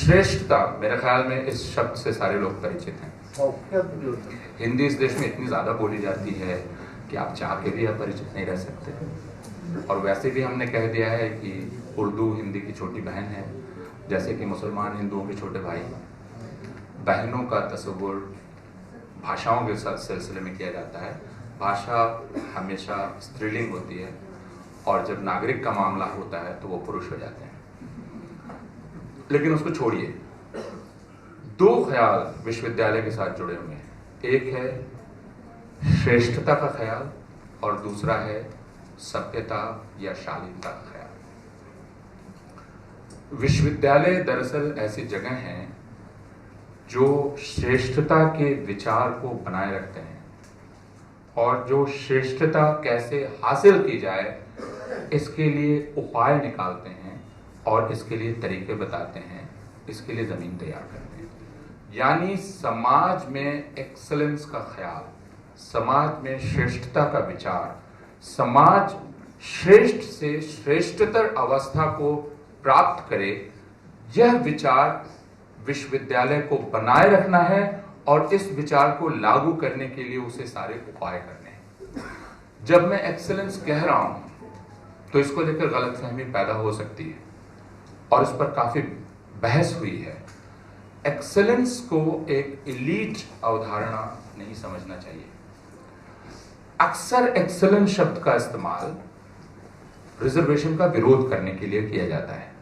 श्रेष्ठता, मेरे ख्याल में इस शब्द से सारे लोग परिचित हैं। हिंदी इस देश में इतनी ज़्यादा बोली जाती है कि आप चाह के भी अपरिचित नहीं रह सकते। और वैसे भी हमने कह दिया है कि उर्दू हिंदी की छोटी बहन है, जैसे कि मुसलमान हिंदुओं के छोटे भाई। बहनों का तस्वुर भाषाओं के सिलसिले में किया जाता है। भाषा हमेशा स्त्रीलिंग होती है और जब नागरिक का मामला होता है तो वो पुरुष हो जाते हैं। लेकिन उसको छोड़िए, दो ख्याल विश्वविद्यालय के साथ जुड़े हुए हैं। एक है श्रेष्ठता का ख्याल और दूसरा है सभ्यता या शालीनता का ख्याल। विश्वविद्यालय दरअसल ऐसी जगह है जो श्रेष्ठता के विचार को बनाए रखते हैं और जो श्रेष्ठता कैसे हासिल की जाए इसके लिए उपाय निकालते हैं और इसके लिए तरीके बताते हैं, इसके लिए जमीन तैयार करते हैं। यानी समाज में एक्सेलेंस का ख्याल, समाज में श्रेष्ठता का विचार, समाज श्रेष्ठ से श्रेष्ठतर अवस्था को प्राप्त करे, यह विचार विश्वविद्यालय को बनाए रखना है और इस विचार को लागू करने के लिए उसे सारे उपाय करने हैं। जब मैं एक्सेलेंस कह रहा हूं तो इसको लेकर गलतफहमी पैदा हो सकती है और इस पर काफी बहस हुई है। एक्सेलेंस को एक एलीट अवधारणा नहीं समझना चाहिए। अक्सर एक्सेलेंस शब्द का इस्तेमाल रिजर्वेशन का विरोध करने के लिए किया जाता है,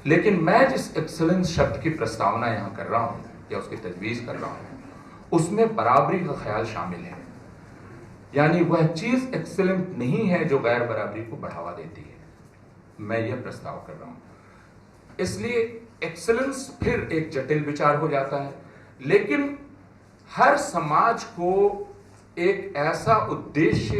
लेकिन मैं जिस एक्सेलेंस शब्द की प्रस्तावना यहां कर रहा हूं या उसकी तजवीज कर रहा हूं उसमें बराबरी का ख्याल शामिल है। यानी वह चीज एक्सेलेंट नहीं है जो गैर बराबरी को बढ़ावा देती है। मैं यह प्रस्ताव कर रहा हूं। इसलिए एक्सेलेंस फिर एक जटिल विचार हो जाता है, लेकिन हर समाज को एक ऐसा उद्देश्य,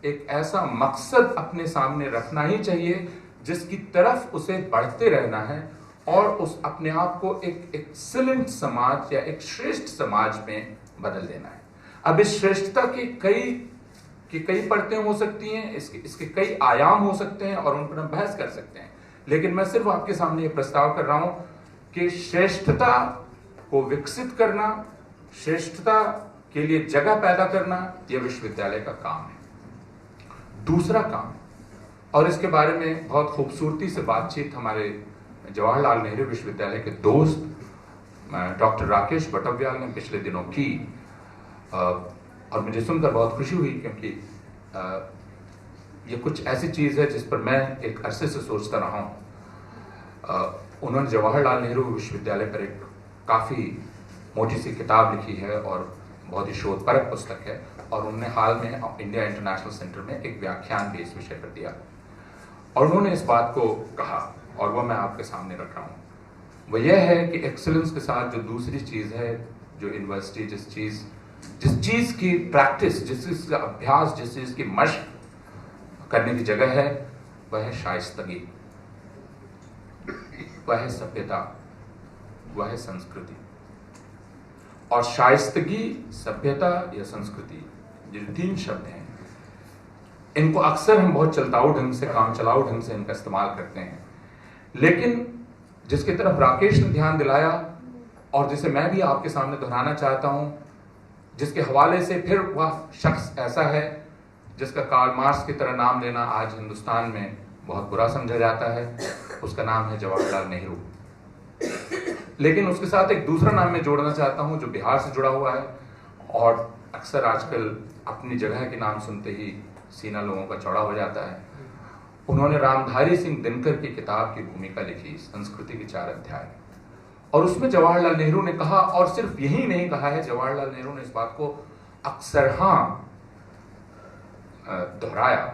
एक ऐसा मकसद अपने सामने रखना ही चाहिए जिसकी तरफ उसे बढ़ते रहना है और उस अपने आप को एक एक्सीलेंट समाज या एक श्रेष्ठ समाज में बदल देना है। अब इस श्रेष्ठता की कई परतें हो सकती हैं, इसके कई आयाम हो सकते हैं और उन पर हम बहस कर सकते हैं, लेकिन मैं सिर्फ आपके सामने ये प्रस्ताव कर रहा हूं कि श्रेष्ठता को विकसित करना, श्रेष्ठता के लिए जगह पैदा करना, यह विश्वविद्यालय का काम है। दूसरा काम, और इसके बारे में बहुत खूबसूरती से बातचीत हमारे जवाहरलाल नेहरू विश्वविद्यालय के दोस्त डॉक्टर राकेश बटव्याल ने पिछले दिनों की, और मुझे सुनकर बहुत खुशी हुई क्योंकि ये कुछ ऐसी चीज है जिस पर मैं एक अरसे से सोचता रहा हूं। उन्होंने जवाहरलाल नेहरू विश्वविद्यालय पर एक काफी मोटी सी किताब लिखी है और बहुत ही शोधपरक पुस्तक है, और उन्होंने हाल में इंडिया इंटरनेशनल सेंटर में एक व्याख्यान भी इस विषय पर दिया और उन्होंने इस बात को कहा और वह मैं आपके सामने रख रहा हूं। वह यह है कि एक्सीलेंस के साथ जो दूसरी चीज है, जो यूनिवर्सिटी जिस चीज की प्रैक्टिस, जिस चीज का अभ्यास, जिस चीज की मशक करने की जगह है, वह है शाइस्तगी, वह है सभ्यता, वह है संस्कृति। और शाइस्तगी, सभ्यता या संस्कृति, ये तीन शब्द हैं, इनको अक्सर हम बहुत चलताऊ ढंग से, काम चलाऊ ढंग से इनका इस्तेमाल करते हैं, लेकिन जिसकी तरफ राकेश ने ध्यान दिलाया और जिसे मैं भी आपके सामने दोहराना चाहता हूं, जिसके हवाले से फिर वह शख्स ऐसा है जिसका कार्ल मार्क्स की तरह नाम लेना आज हिंदुस्तान में बहुत बुरा समझा जाता है, उसका नाम है जवाहरलाल नेहरू। लेकिन उसके साथ एक दूसरा नाम मैं जोड़ना चाहता हूं जो बिहार से जुड़ा हुआ है और अक्सर आजकल अपनी जगह के नाम सुनते ही सीना लोगों का चौड़ा हो जाता है। उन्होंने रामधारी सिंह दिनकर की किताब की भूमिका लिखी, संस्कृति के 4 अध्याय, और उसमें जवाहरलाल नेहरू ने कहा, और सिर्फ यही नहीं कहा है, जवाहरलाल नेहरू ने इस बात को अक्सर दोहराया,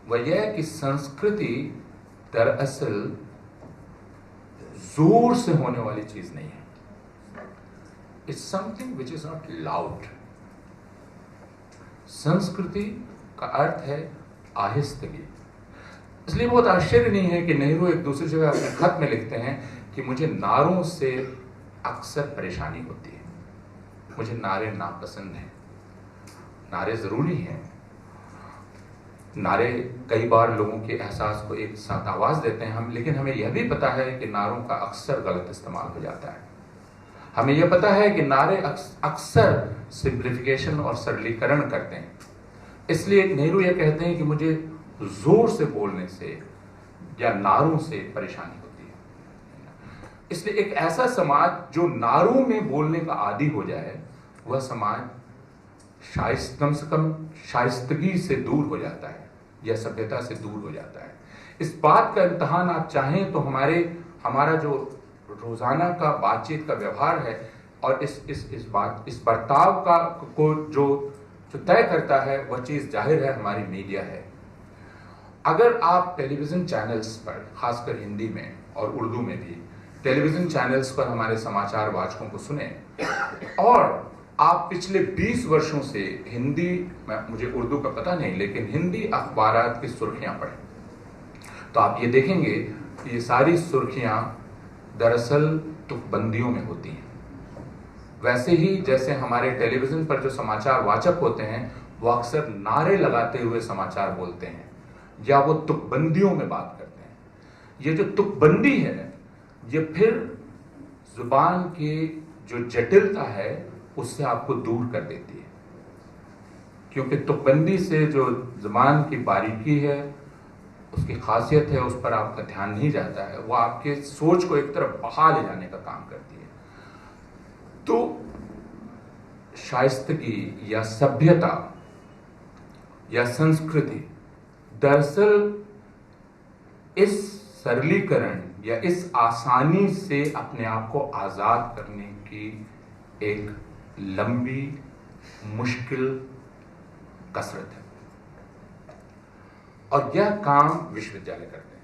वह यह कि संस्कृति दरअसल जोर से होने वाली चीज नहीं है। It's something which is not loud. संस्कृति का अर्थ है आहिस्तगी। इसलिए बहुत आश्चर्य नहीं है कि नेहरू एक दूसरी जगह अपने खत में लिखते हैं कि मुझे नारों से अक्सर परेशानी होती है, मुझे नारे नापसंद हैं। नारे जरूरी हैं, नारे कई बार लोगों के एहसास को एक साथ आवाज देते हैं हम, लेकिन हमें यह भी पता है कि नारों का अक्सर गलत इस्तेमाल हो जाता है। हमें यह पता है कि नारे अक्सर सिंप्लीफिकेशन और सरलीकरण करते हैं। इसलिए नेहरू यह कहते हैं कि मुझे जोर से बोलने से या नारों से परेशानी होती है। इसलिए एक ऐसा समाज जो नारों में बोलने का आदी हो जाए, वह समाज कम से कम शाइस्तगी से दूर हो जाता है या सभ्यता से दूर हो जाता है। इस बात का इम्तहान आप चाहें तो हमारा जो रोजाना का बातचीत का व्यवहार है और इस बर्ताव का को जो तय करता है, वह चीज जाहिर है हमारी मीडिया है। अगर आप टेलीविजन चैनल्स पर, खासकर हिंदी में और उर्दू में भी टेलीविजन चैनल्स पर हमारे समाचार वाचकों को सुने और आप पिछले 20 वर्षों से हिंदी, मुझे उर्दू का पता नहीं, लेकिन हिंदी अखबारात की सुर्खियां पढ़ें तो आप ये देखेंगे कि ये सारी सुर्खियां दरअसल तुकबंदियों में होती हैं। वैसे ही जैसे हमारे टेलीविजन पर जो समाचार वाचक होते हैं वो अक्सर नारे लगाते हुए समाचार बोलते हैं या वो तुकबंदियों में बात करते हैं। ये जो तुकबंदी है ये फिर जुबान की जो जटिलता है उससे आपको दूर कर देती है, क्योंकि तुकबंदी से जो जुबान की बारीकी है, उसकी खासियत है, उस पर आपका ध्यान नहीं जाता है, वो आपके सोच को एक तरफ बहा ले जाने का काम करती है। तो शाइस्तगी या सभ्यता या संस्कृति दरअसल इस सरलीकरण या इस आसानी से अपने आप को आजाद करने की एक लंबी मुश्किल कसरत है और यह काम विश्वविद्यालय करते हैं।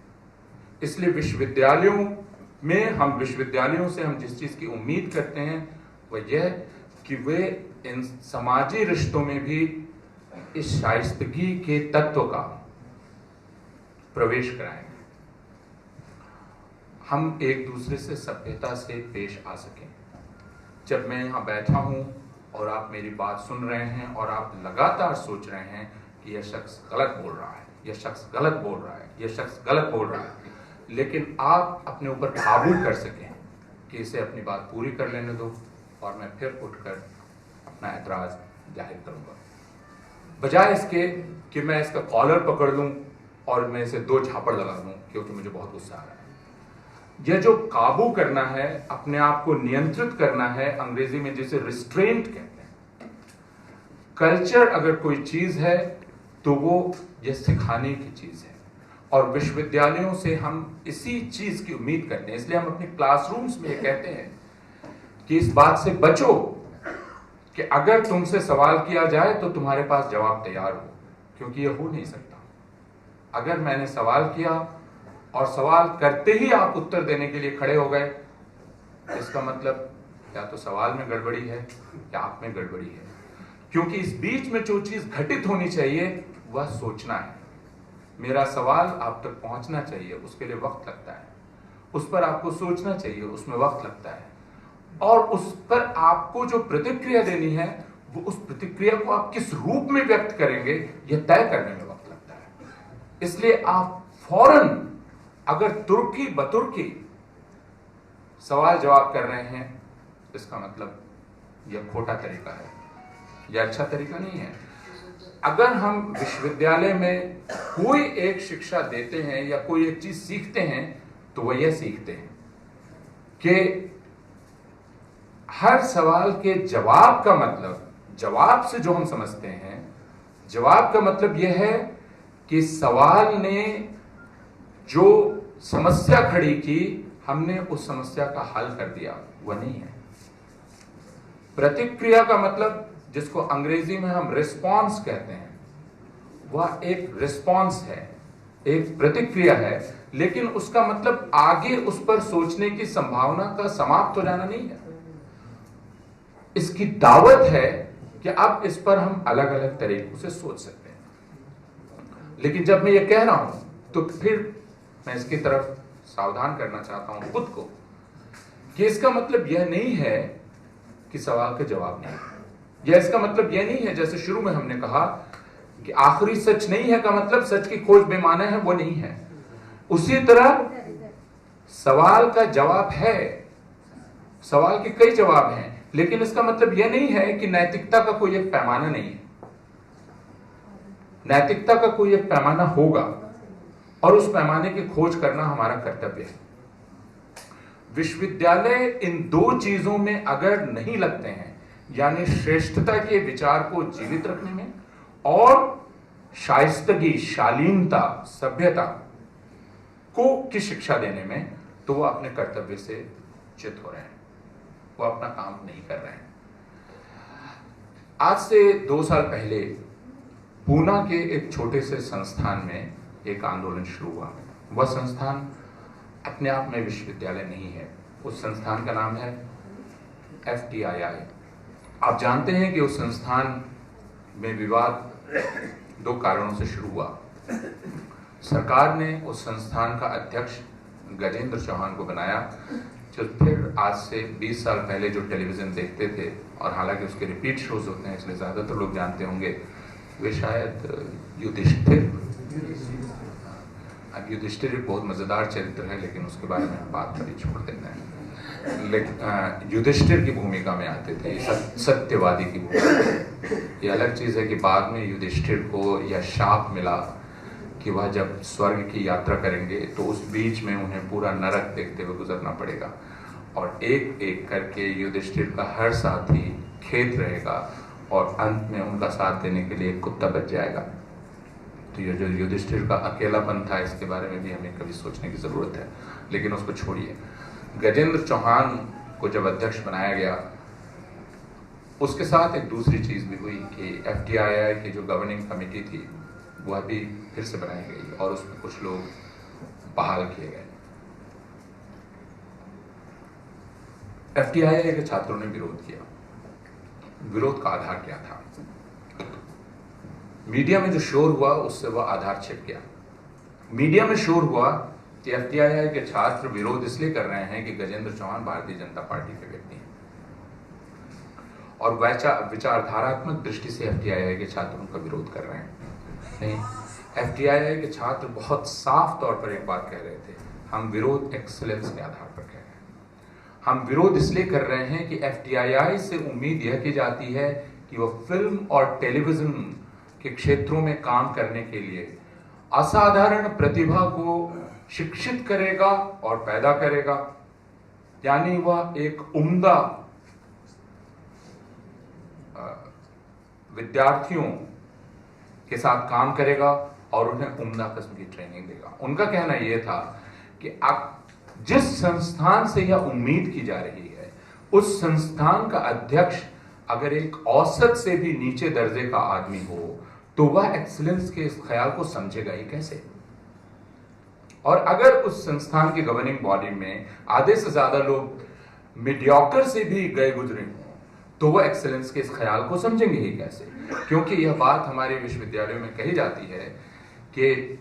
इसलिए विश्वविद्यालयों से हम जिस चीज की उम्मीद करते हैं वह यह कि वे इन समाजी रिश्तों में भी इस शाइस्तगी के तत्व का प्रवेश कराएंगे, हम एक दूसरे से सभ्यता से पेश आ सकें। जब मैं यहाँ बैठा हूँ और आप मेरी बात सुन रहे हैं और आप लगातार सोच रहे हैं कि यह शख्स गलत बोल रहा है, यह शख्स गलत बोल रहा है, यह शख्स गलत बोल रहा है, लेकिन आप अपने ऊपर काबू कर सकें कि इसे अपनी बात पूरी कर लेने दो और मैं फिर उठकर अपना ऐतराज जाहिर करूंगा, बजाय इसके कि मैं इसका कॉलर पकड़ लूं और मैं इसे 2 झापड़ लगा दूं क्योंकि मुझे बहुत गुस्सा आ रहा है। यह जो काबू करना है, अपने आप को नियंत्रित करना है, अंग्रेजी में जिसे रिस्ट्रेंट कहते हैं। कल्चर अगर कोई चीज है तो वो यह सिखाने की चीज है और विश्वविद्यालयों से हम इसी चीज की उम्मीद करते हैं। इसलिए हम अपने क्लासरूम्स में ये कहते हैं कि इस बात से बचो कि अगर तुमसे सवाल किया जाए तो तुम्हारे पास जवाब तैयार हो, क्योंकि यह हो नहीं सकता। अगर मैंने सवाल किया और सवाल करते ही आप उत्तर देने के लिए खड़े हो गए, इसका मतलब या तो सवाल में गड़बड़ी है या आप में गड़बड़ी है, क्योंकि इस बीच में जो चीज घटित होनी चाहिए वह सोचना है। मेरा सवाल आप तक पहुंचना चाहिए, उसके लिए वक्त लगता है, उस पर आपको सोचना चाहिए, उसमें वक्त लगता है, और उस पर आपको जो प्रतिक्रिया देनी है वो उस प्रतिक्रिया को आप किस रूप में व्यक्त करेंगे यह तय करने में वक्त लगता है। इसलिए आप फौरन अगर तुर्की बतुर्की सवाल जवाब कर रहे हैं, इसका मतलब यह खोटा तरीका है, यह अच्छा तरीका नहीं है। अगर हम विश्वविद्यालय में कोई एक शिक्षा देते हैं या कोई एक चीज सीखते हैं तो वह यह सीखते हैं कि हर सवाल के जवाब का मतलब, जवाब से जो हम समझते हैं, जवाब का मतलब यह है कि सवाल ने जो समस्या खड़ी की, हमने उस समस्या का हल कर दिया, वह नहीं है। प्रतिक्रिया का मतलब, जिसको अंग्रेजी में हम रिस्पॉन्स कहते हैं, वह एक रिस्पॉन्स है, एक प्रतिक्रिया है, लेकिन उसका मतलब आगे उस पर सोचने की संभावना का समाप्त हो जाना नहीं है। इसकी दावत है कि अब इस पर हम अलग अलग तरीकों से सोच सकते हैं। लेकिन जब मैं ये कह रहा हूं तो फिर मैं इसकी तरफ सावधान करना चाहता हूं खुद को कि इसका मतलब यह नहीं है कि सवाल के जवाब नहीं, या इसका मतलब यह नहीं है, जैसे शुरू में हमने कहा, कि आखिरी सच नहीं है का मतलब सच की खोज बेमाना है, वो नहीं है। उसी तरह सवाल का जवाब है, सवाल के कई जवाब हैं, लेकिन इसका मतलब यह नहीं है कि नैतिकता का कोई एक पैमाना नहीं है। नैतिकता का कोई एक पैमाना होगा और उस पैमाने की खोज करना हमारा कर्तव्य है। विश्वविद्यालय इन दो चीजों में अगर नहीं लगते हैं, यानी श्रेष्ठता के विचार को जीवित रखने में और शाइस्तगी, शालीनता, सभ्यता को की शिक्षा देने में, तो वो अपने कर्तव्य से च्युत हो रहे हैं, वो अपना काम नहीं कर रहे हैं। आज से 2 साल पहले पूना के एक छोटे से संस्थान में एक आंदोलन शुरू हुआ। वह संस्थान अपने आप में विश्वविद्यालय नहीं है। उस संस्थान का नाम है FTII। आप जानते हैं कि उस संस्थान में विवाद 2 कारणों से शुरू हुआ। सरकार ने उस संस्थान का अध्यक्ष गजेंद्र चौहान को बनाया, जो फिर आज से 20 साल पहले जो टेलीविजन देखते थे, और हालांकि उसके रिपीट शोज होते हैं इसलिए ज्यादातर लोग जानते होंगे, वे शायद युधिष्ठिर। अब युधिष्ठिर एक बहुत मजेदार चरित्र है, लेकिन उसके बारे में बात कभी छोड़ देते हैं। लेकिन युधिष्ठिर की भूमिका में आते थे, सत्यवादी की भूमिका। ये अलग चीज है कि बाद में युधिष्ठिर को यह शाप मिला कि वह जब स्वर्ग की यात्रा करेंगे तो उस बीच में उन्हें पूरा नरक देखते हुए गुजरना पड़ेगा, और एक एक करके युधिष्ठिर का हर साथी खेत रहेगा और अंत में उनका साथ देने के लिए एक कुत्ता बच जाएगा। तो ये जो युधिष्ठिर का अकेलापन था, इसके बारे में भी हमें कभी सोचने की जरूरत है, लेकिन उसको छोड़िए। गजेंद्र चौहान को जब अध्यक्ष बनाया गया, उसके साथ एक दूसरी चीज भी हुई कि FTII की जो गवर्निंग कमेटी थी वह भी फिर से बनाई गई और उसमें कुछ लोग बहाल किए गए। FTII के छात्रों ने विरोध किया। विरोध का आधार क्या था? मीडिया में जो शोर हुआ उससे वह आधार छिप गया। मीडिया में शोर हुआ कि FTII के छात्र विरोध इसलिए कर रहे हैं कि गजेंद्र चौहान भारतीय जनता पार्टी के व्यक्ति हैं, और विचारधारात्मक दृष्टि से FTII के छात्रों का विरोध कर रहे हैं। नहीं, FTII के छात्र बहुत साफ तौर पर एक बात कह रहे थे, हम विरोध एक्सीलेंस के आधार पर कह रहे हैं। हम विरोध इसलिए कर रहे हैं कि FTII से उम्मीद यह की जाती है कि वह फिल्म और टेलीविजन के क्षेत्रों में काम करने के लिए असाधारण प्रतिभा को शिक्षित करेगा और पैदा करेगा, यानी वह एक उम्दा विद्यार्थियों के साथ काम करेगा और उन्हें उम्दा किस्म की ट्रेनिंग देगा। उनका कहना यह था कि आप जिस संस्थान से यह उम्मीद की जा रही है, उस संस्थान का अध्यक्ष अगर एक औसत से भी नीचे दर्जे का आदमी हो तो वह एक्सीलेंस के इस ख्याल को समझेगा ही कैसे? और अगर उस संस्थान की गवर्निंग बॉडी में आधे से ज्यादा लोग मीडियोकर से भी गए गुजरे हों तो वह एक्सीलेंस के इस ख्याल को समझेंगे ही कैसे? क्योंकि यह बात हमारे विश्वविद्यालयों में कही जाती है कि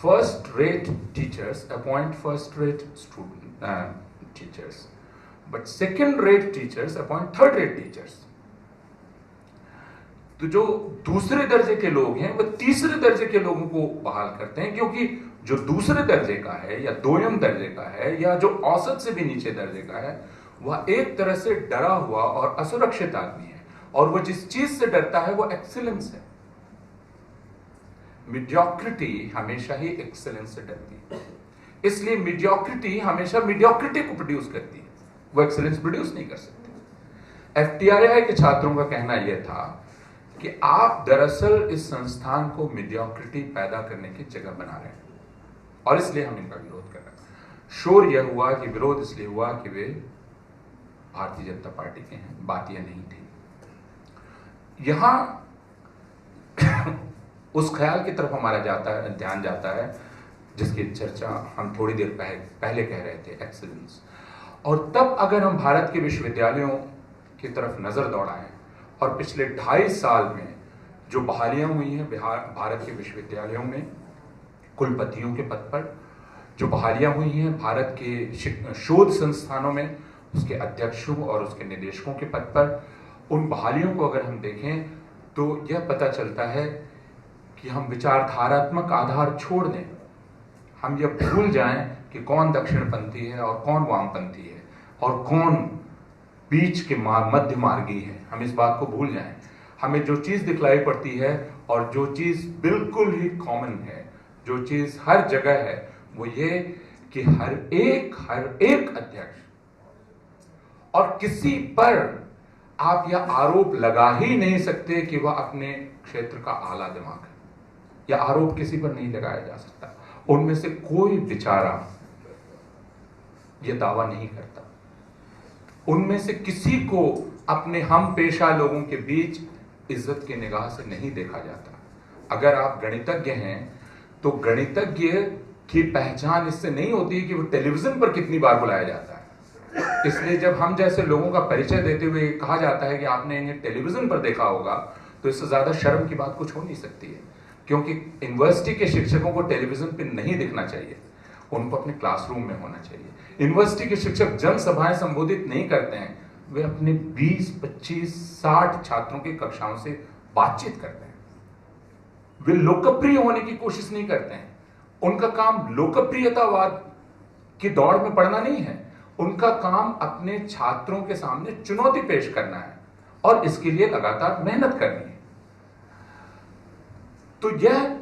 first rate teachers appoint first rate student teachers, but second rate teachers appoint third rate teachers. तो जो दूसरे दर्जे के लोग हैं वह तीसरे दर्जे के लोगों को बहाल करते हैं, क्योंकि जो दूसरे दर्जे का है या दोयम दर्जे का है या जो औसत से भी नीचे दर्जे का है, वह एक तरह से डरा हुआ और असुरक्षित आदमी है, और वह जिस चीज से डरता है वह एक्सीलेंस है। मीडियोक्रिटी हमेशा ही एक्सीलेंस से डरती है, इसलिए मीडियोक्रिटी हमेशा मीडियोक्रिटी को प्रोड्यूस करती है, वो एक्सीलेंस प्रोड्यूस नहीं कर सकती। FTII के छात्रों का कहना यह था कि आप दरअसल इस संस्थान को मीडियोक्रिटी पैदा करने की जगह बना रहे हैं, और इसलिए हम इनका विरोध कर रहे हैं। शोर यह हुआ कि विरोध इसलिए हुआ कि वे भारतीय जनता पार्टी के हैं, बात यह नहीं थी। यहां उस ख्याल की तरफ हमारा ध्यान जाता है जिसकी चर्चा हम थोड़ी देर पहले कह रहे थे, एक्सीलेंस। और तब अगर हम भारत के विश्वविद्यालयों की तरफ नजर दौड़ाएं और पिछले 2.5 साल में जो बहालियां हुई हैं भारत के विश्वविद्यालयों में कुलपतियों के पद पर, जो बहालियां हुई हैं भारत के शोध संस्थानों में उसके अध्यक्षों और उसके निदेशकों के पद पर, उन बहालियों को अगर हम देखें तो यह पता चलता है कि हम विचारधारात्मक आधार छोड़ दें, हम यह भूल जाएं कि कौन दक्षिणपंथी है और कौन वामपंथी है और कौन बीच के मध्य मार्गी है। हम इस बात को भूल जाएं। हमें जो चीज दिखलाई पड़ती है और जो चीज बिल्कुल ही कॉमन है, जो चीज हर जगह है, वो ये कि हर एक अध्यक्ष और किसी पर आप यह आरोप लगा ही नहीं सकते कि वह अपने क्षेत्र का आला दिमाग है। यह आरोप किसी पर नहीं लगाया जा सकता। उनमें से कोई बेचारा यह दावा नहीं करता। उनमें से किसी को अपने हम पेशा लोगों के बीच इज्जत की निगाह से नहीं देखा जाता। अगर आप गणितज्ञ हैं तो गणितज्ञ की पहचान इससे नहीं होती कि वो टेलीविजन पर कितनी बार बुलाया जाता है। इसलिए जब हम जैसे लोगों का परिचय देते हुए कहा जाता है कि आपने इन्हें टेलीविजन पर देखा होगा, तो इससे ज्यादा शर्म की बात कुछ हो नहीं सकती है। क्योंकि यूनिवर्सिटी के शिक्षकों को टेलीविजन पर नहीं दिखना चाहिए, उनको अपने क्लासरूम में होना चाहिए। यूनिवर्सिटी के शिक्षक जनसभाएं संबोधित नहीं करते हैं, वे अपने 20, 25, 60 छात्रों की कक्षाओं से बातचीत करते हैं। वे लोकप्रिय होने की कोशिश नहीं करते हैं। उनका काम लोकप्रियतावाद की दौड़ में पड़ना नहीं है। उनका काम अपने छात्रों के सामने चुनौती पेश करना है और इसके लिए लगातार मेहनत करनी है। तो यह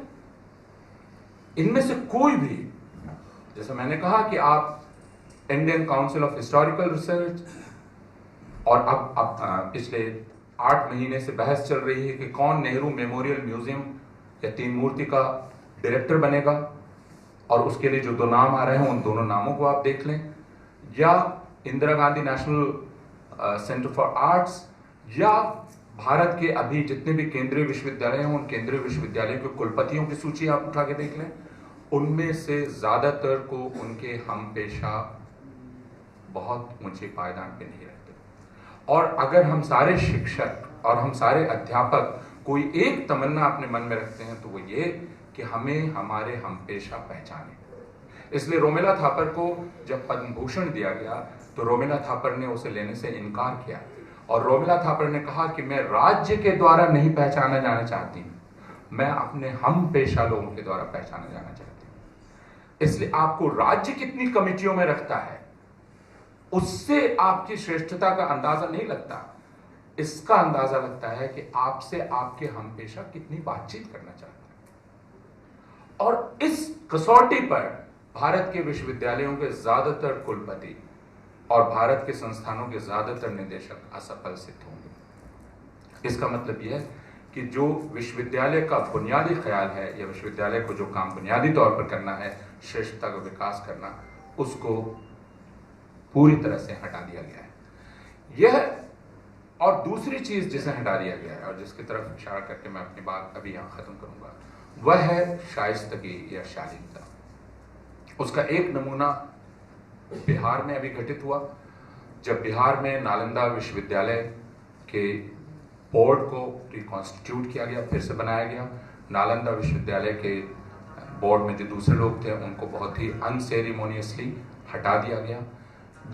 इनमें से कोई भी, जैसे मैंने कहा कि आप Indian council of historical research, और अब पिछले 8 महीने से बहस चल रही है कि कौन नेहरू मेमोरियल म्यूजियम या तीन मूर्ति का डायरेक्टर बनेगा, और उसके लिए जो 2 नाम आ रहे हैं उन दोनों नामों को आप देख लें, या Indira Gandhi national centre for arts, या भारत के अभी जितने भी केंद्रीय विश्वविद्यालय हैं उन केंद्रीय विश्वविद्यालयों के कुलपतियों की सूची आप उठा के देख लें। उनमें से ज्यादातर को उनके हम पेशा बहुत ऊंचे पायदान पे नहीं रहते। और अगर हम सारे शिक्षक और हम सारे अध्यापक कोई एक तमन्ना अपने मन में रखते हैं तो वो ये कि हमें हमारे हम पेशा पहचाने। इसलिए रोमिला थापर को जब पद्म भूषण दिया गया तो रोमिला थापर ने उसे लेने से इनकार किया, और रोमिला थापर ने कहा कि मैं राज्य के द्वारा नहीं पहचाना जाना चाहती, मैं अपने हम पेशा लोगों के द्वारा पहचाना जाना चाहती हूं। इसलिए आपको राज्य कितनी कमेटियों में रखता है उससे आपकी श्रेष्ठता का अंदाजा नहीं लगता। इसका अंदाजा लगता है कि आपसे आपके हम पेशा कितनी बातचीत करना चाहते हैं। और इस कसौटी पर भारत के विश्वविद्यालयों के ज्यादातर कुलपति और भारत के संस्थानों के ज्यादातर निदेशक असफल सिद्ध होंगे। इसका मतलब यह है कि जो विश्वविद्यालय का बुनियादी ख्याल है या विश्वविद्यालय को जो काम बुनियादी तौर पर करना है, श्रेष्ठता का विकास करना, उसको पूरी तरह से हटा दिया गया है। यह और दूसरी चीज जिसे हटा दिया गया है और जिसकी तरफ इशारा करके मैं अपनी बात अभी यहां खत्म करूंगा, वह है शाइस्तगी या शालीनता। उसका एक नमूना बिहार में अभी घटित हुआ, जब बिहार में नालंदा विश्वविद्यालय के बोर्ड को रिकॉन्स्टिट्यूट किया गया, फिर से बनाया गया। नालंदा विश्वविद्यालय के बोर्ड में जो दूसरे लोग थे उनको बहुत ही अनसेरिमोनियसली हटा दिया गया।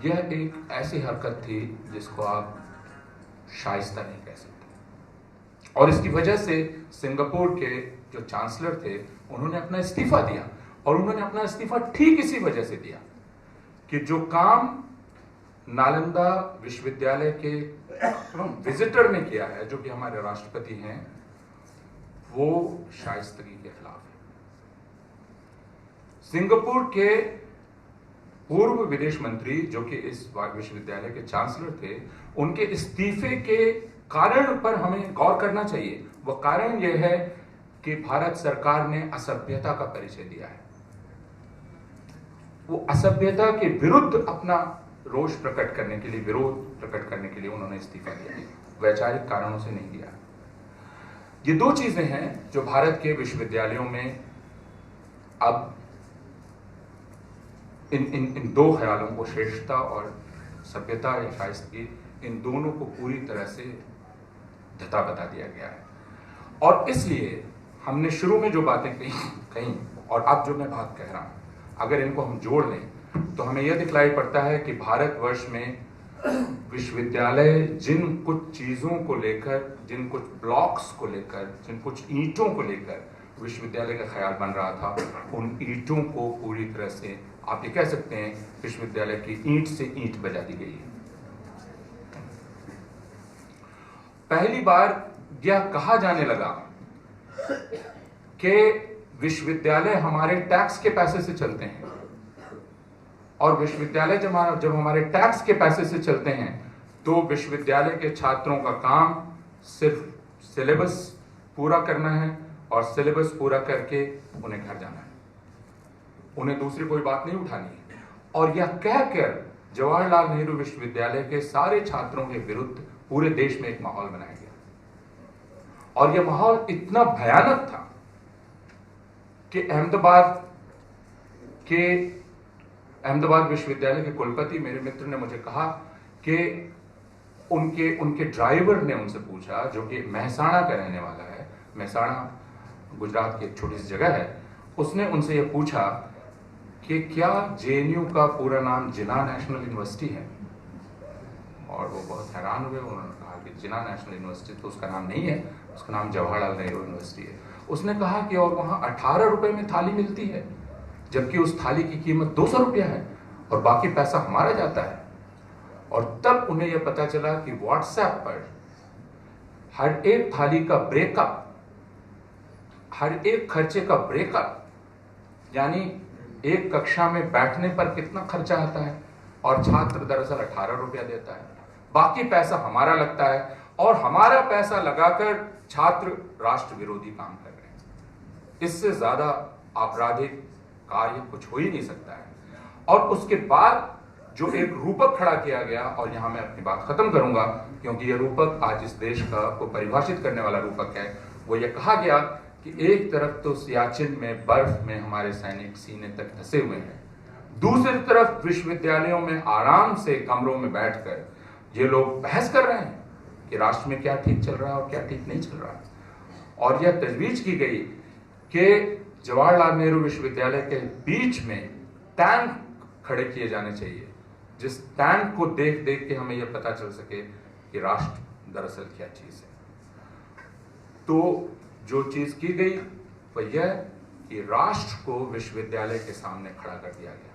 यह एक ऐसी हरकत थी जिसको आप शाइस्ता नहीं कह सकते, और इसकी वजह से सिंगापुर के जो चांसलर थे उन्होंने अपना इस्तीफा दिया, और उन्होंने अपना इस्तीफा ठीक इसी वजह से दिया कि जो काम नालंदा विश्वविद्यालय के विजिटर ने किया है, जो कि हमारे राष्ट्रपति हैं, वो शाइस्तगी के खिलाफ है। सिंगापुर के पूर्व विदेश मंत्री जो कि इस विश्वविद्यालय के चांसलर थे, उनके इस्तीफे के कारण पर हमें गौर करना चाहिए। वह कारण यह है कि भारत सरकार ने असभ्यता का परिचय दिया है। वो असभ्यता के विरुद्ध अपना रोष प्रकट करने के लिए, विरोध प्रकट करने के लिए उन्होंने इस्तीफा दिया, वैचारिक कारणों से नहीं दिया। ये 2 चीजें हैं जो भारत के विश्वविद्यालयों में अब इन 2 ख्यालों को, श्रेष्ठता और सभ्यता या शाइस्तगी, इन दोनों को पूरी तरह से धता बता दिया गया है। और इसलिए हमने शुरू में जो बातें कही और अब जो मैं बात कह रहा हूं, अगर इनको हम जोड़ लें तो हमें यह दिखलाई पड़ता है कि भारतवर्ष में विश्वविद्यालय जिन कुछ चीजों को लेकर, जिन कुछ ब्लॉक्स को लेकर, जिन कुछ ईंटों को लेकर विश्वविद्यालय का ख्याल बन रहा था, उन ईंटों को पूरी तरह से आप ये कह सकते हैं विश्वविद्यालय की ईंट से ईंट बजा दी गई है। पहली बार यह कहा जाने लगा कि विश्वविद्यालय हमारे टैक्स के पैसे से चलते हैं, और विश्वविद्यालय जब हमारे टैक्स के पैसे से चलते हैं तो विश्वविद्यालय के छात्रों का काम सिर्फ सिलेबस पूरा करना है, और सिलेबस पूरा करके उन्हें घर जाना है, उन्हें दूसरी कोई बात नहीं उठानी है। और यह कहकर जवाहरलाल नेहरू विश्वविद्यालय के सारे छात्रों के विरुद्ध पूरे देश में एक माहौल बनाया गया, और यह माहौल इतना भयानक था कि अहमदाबाद विश्वविद्यालय के कुलपति, मेरे मित्र ने मुझे कहा कि उनके ड्राइवर ने उनसे पूछा, जो कि महसाणा का रहने वाला है, महसाणा गुजरात की एक छोटी सी जगह है, उसने उनसे यह पूछा कि क्या जेएनयू का पूरा नाम जिन्ना नेशनल यूनिवर्सिटी है? और वो बहुत हैरान हुए। उन्होंने कहा कि जिन्ना नेशनल यूनिवर्सिटी तो उसका नाम नहीं है, उसका नाम जवाहरलाल नेहरू यूनिवर्सिटी है। उसने कहा कि और वहाँ 18 रुपए में थाली मिलती है, जबकि उस थाली की कीमत 200 रुपया है, और बाकी पैसा हमारा जाता है। और तब उन्हें यह पता चला कि व्हाट्सएप पर हर एक थाली का ब्रेकअप, हर एक खर्चे का ब्रेकअप, यानी एक कक्षा में बैठने पर कितना खर्चा आता है, और छात्र दरअसल 18 रुपया देता है, बाकी पैसा हमारा लगता है, और हमारा पैसा लगाकर छात्र राष्ट्र विरोधी काम कर रहे हैं। इससे ज्यादा आपराधिक कार्य कुछ हो ही नहीं सकता है। और उसके बाद जो एक रूपक खड़ा किया गया, और यहां मैं अपनी बात खत्म करूंगा क्योंकि यह रूपक आज इस देश को परिभाषित करने वाला रूपक है, वो ये कहा गया कि एक तरफ तो सियाचिन में बर्फ में हमारे सैनिक सीने तक धंसे हुए हैं, दूसरी तरफ विश्वविद्यालयों में आराम से कमरों में बैठकर ये लोग बहस कर रहे हैं कि राष्ट्र में क्या ठीक चल रहा है और क्या ठीक नहीं चल रहा है। और यह तजवीज की गई कि जवाहरलाल नेहरू विश्वविद्यालय के बीच में टैंक खड़े किए जाने चाहिए, जिस टैंक को देख देख के हमें यह पता चल सके कि राष्ट्र दरअसल क्या चीज है। तो जो चीज की गई वह यह कि राष्ट्र को विश्वविद्यालय के सामने खड़ा कर दिया गया,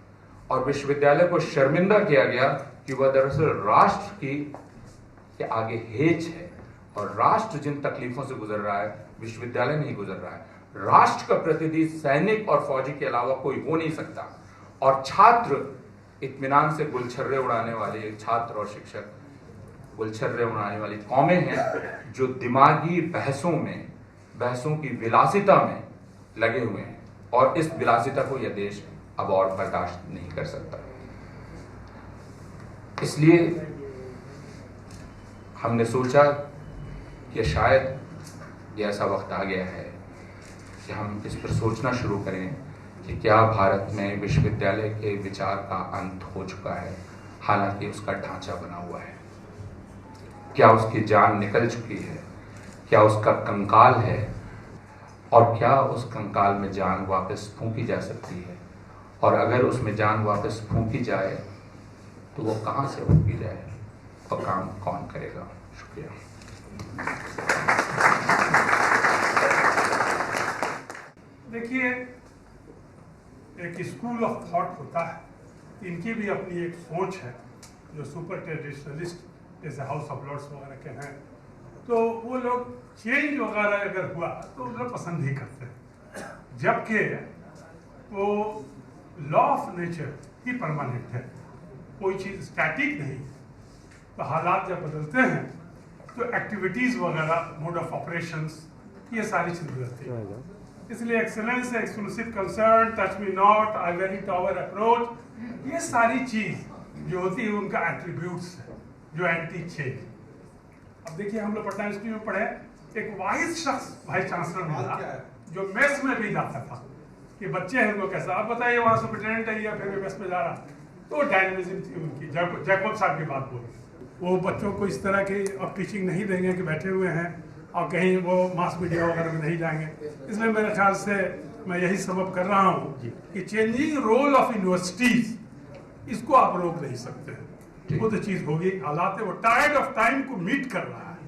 और विश्वविद्यालय को शर्मिंदा किया गया कि वह दरअसल राष्ट्र के आगे हेच है, और राष्ट्र जिन तकलीफों से गुजर रहा है विश्वविद्यालय नहीं गुजर रहा है। राष्ट्र का प्रतिनिधि सैनिक और फौजी के अलावा कोई हो नहीं सकता, और छात्र इत्मीनान से गुलछर्रे उड़ाने वाले छात्र और शिक्षक गुलछर्रे उड़ाने वाली कौमें हैं जो दिमागी बहसों की विलासिता में लगे हुए हैं, और इस विलासिता को यह देश अब और बर्दाश्त नहीं कर सकता। इसलिए हमने सोचा कि शायद ये ऐसा वक्त आ गया है कि हम इस पर सोचना शुरू करें कि क्या भारत में विश्वविद्यालय के विचार का अंत हो चुका है, हालांकि उसका ढांचा बना हुआ है। क्या उसकी जान निकल चुकी है, क्या उसका कंकाल है, और क्या उस कंकाल में जान वापस फूंकी जा सकती है, और अगर उसमें जान वापस फूंकी जाए तो वो कहाँ से फूंकी जाए और काम कौन करेगा। शुक्रिया। देखिए, एक स्कूल ऑफ थॉट होता है, इनकी भी अपनी एक सोच है, जो सुपर ट्रेडिशनलिस्ट जैसे हाउस ऑफ लॉर्ड्स वगैरह के हैं, तो वो लोग चेंज वगैरह अगर हुआ तो उनको पसंद ही करते हैं, जबकि वो law of nature he permanent है, कोई चीज़ स्टैटिक नहीं। तो हालात जब बदलते हैं तो एक्टिविटीज़ वगैरह, मोड ऑफ ऑपरेशंस, ये सारी चीज़ बदलती है। इसलिए excellence, exclusive concern, touch me not, Ivory tower approach, ये सारी चीज़ जो होती है उनका एट्रीब्यूट्स है जो एंटी चेंज। अब देखिए, हम लोग पटना यूनिवर्सिटी में पढ़े, एक वाइज शख्स वाइस चांसलर मिला जो मेस में भी जाता था कि बच्चे हैं उनको कैसा, आप बताइए वहाँ सुपरिटेंडेंट है या फिर मेस में जा रहा। तो डायनेमिज्म थी उनकी। जैकब साहब की बात बोली, वो बच्चों को इस तरह की अब टीचिंग नहीं देंगे कि बैठे हुए हैं और कहीं वो मास मीडिया वगैरह में नहीं जाएंगे। इसलिए मेरे ख्याल से मैं यही सबब कर रहा हूँ कि चेंजिंग रोल ऑफ यूनिवर्सिटीज, इसको आप रोक नहीं सकते हैं। वो तो चीज होगी, हालात है, वो टायर्ड ऑफ टाइम को मीट कर रहा है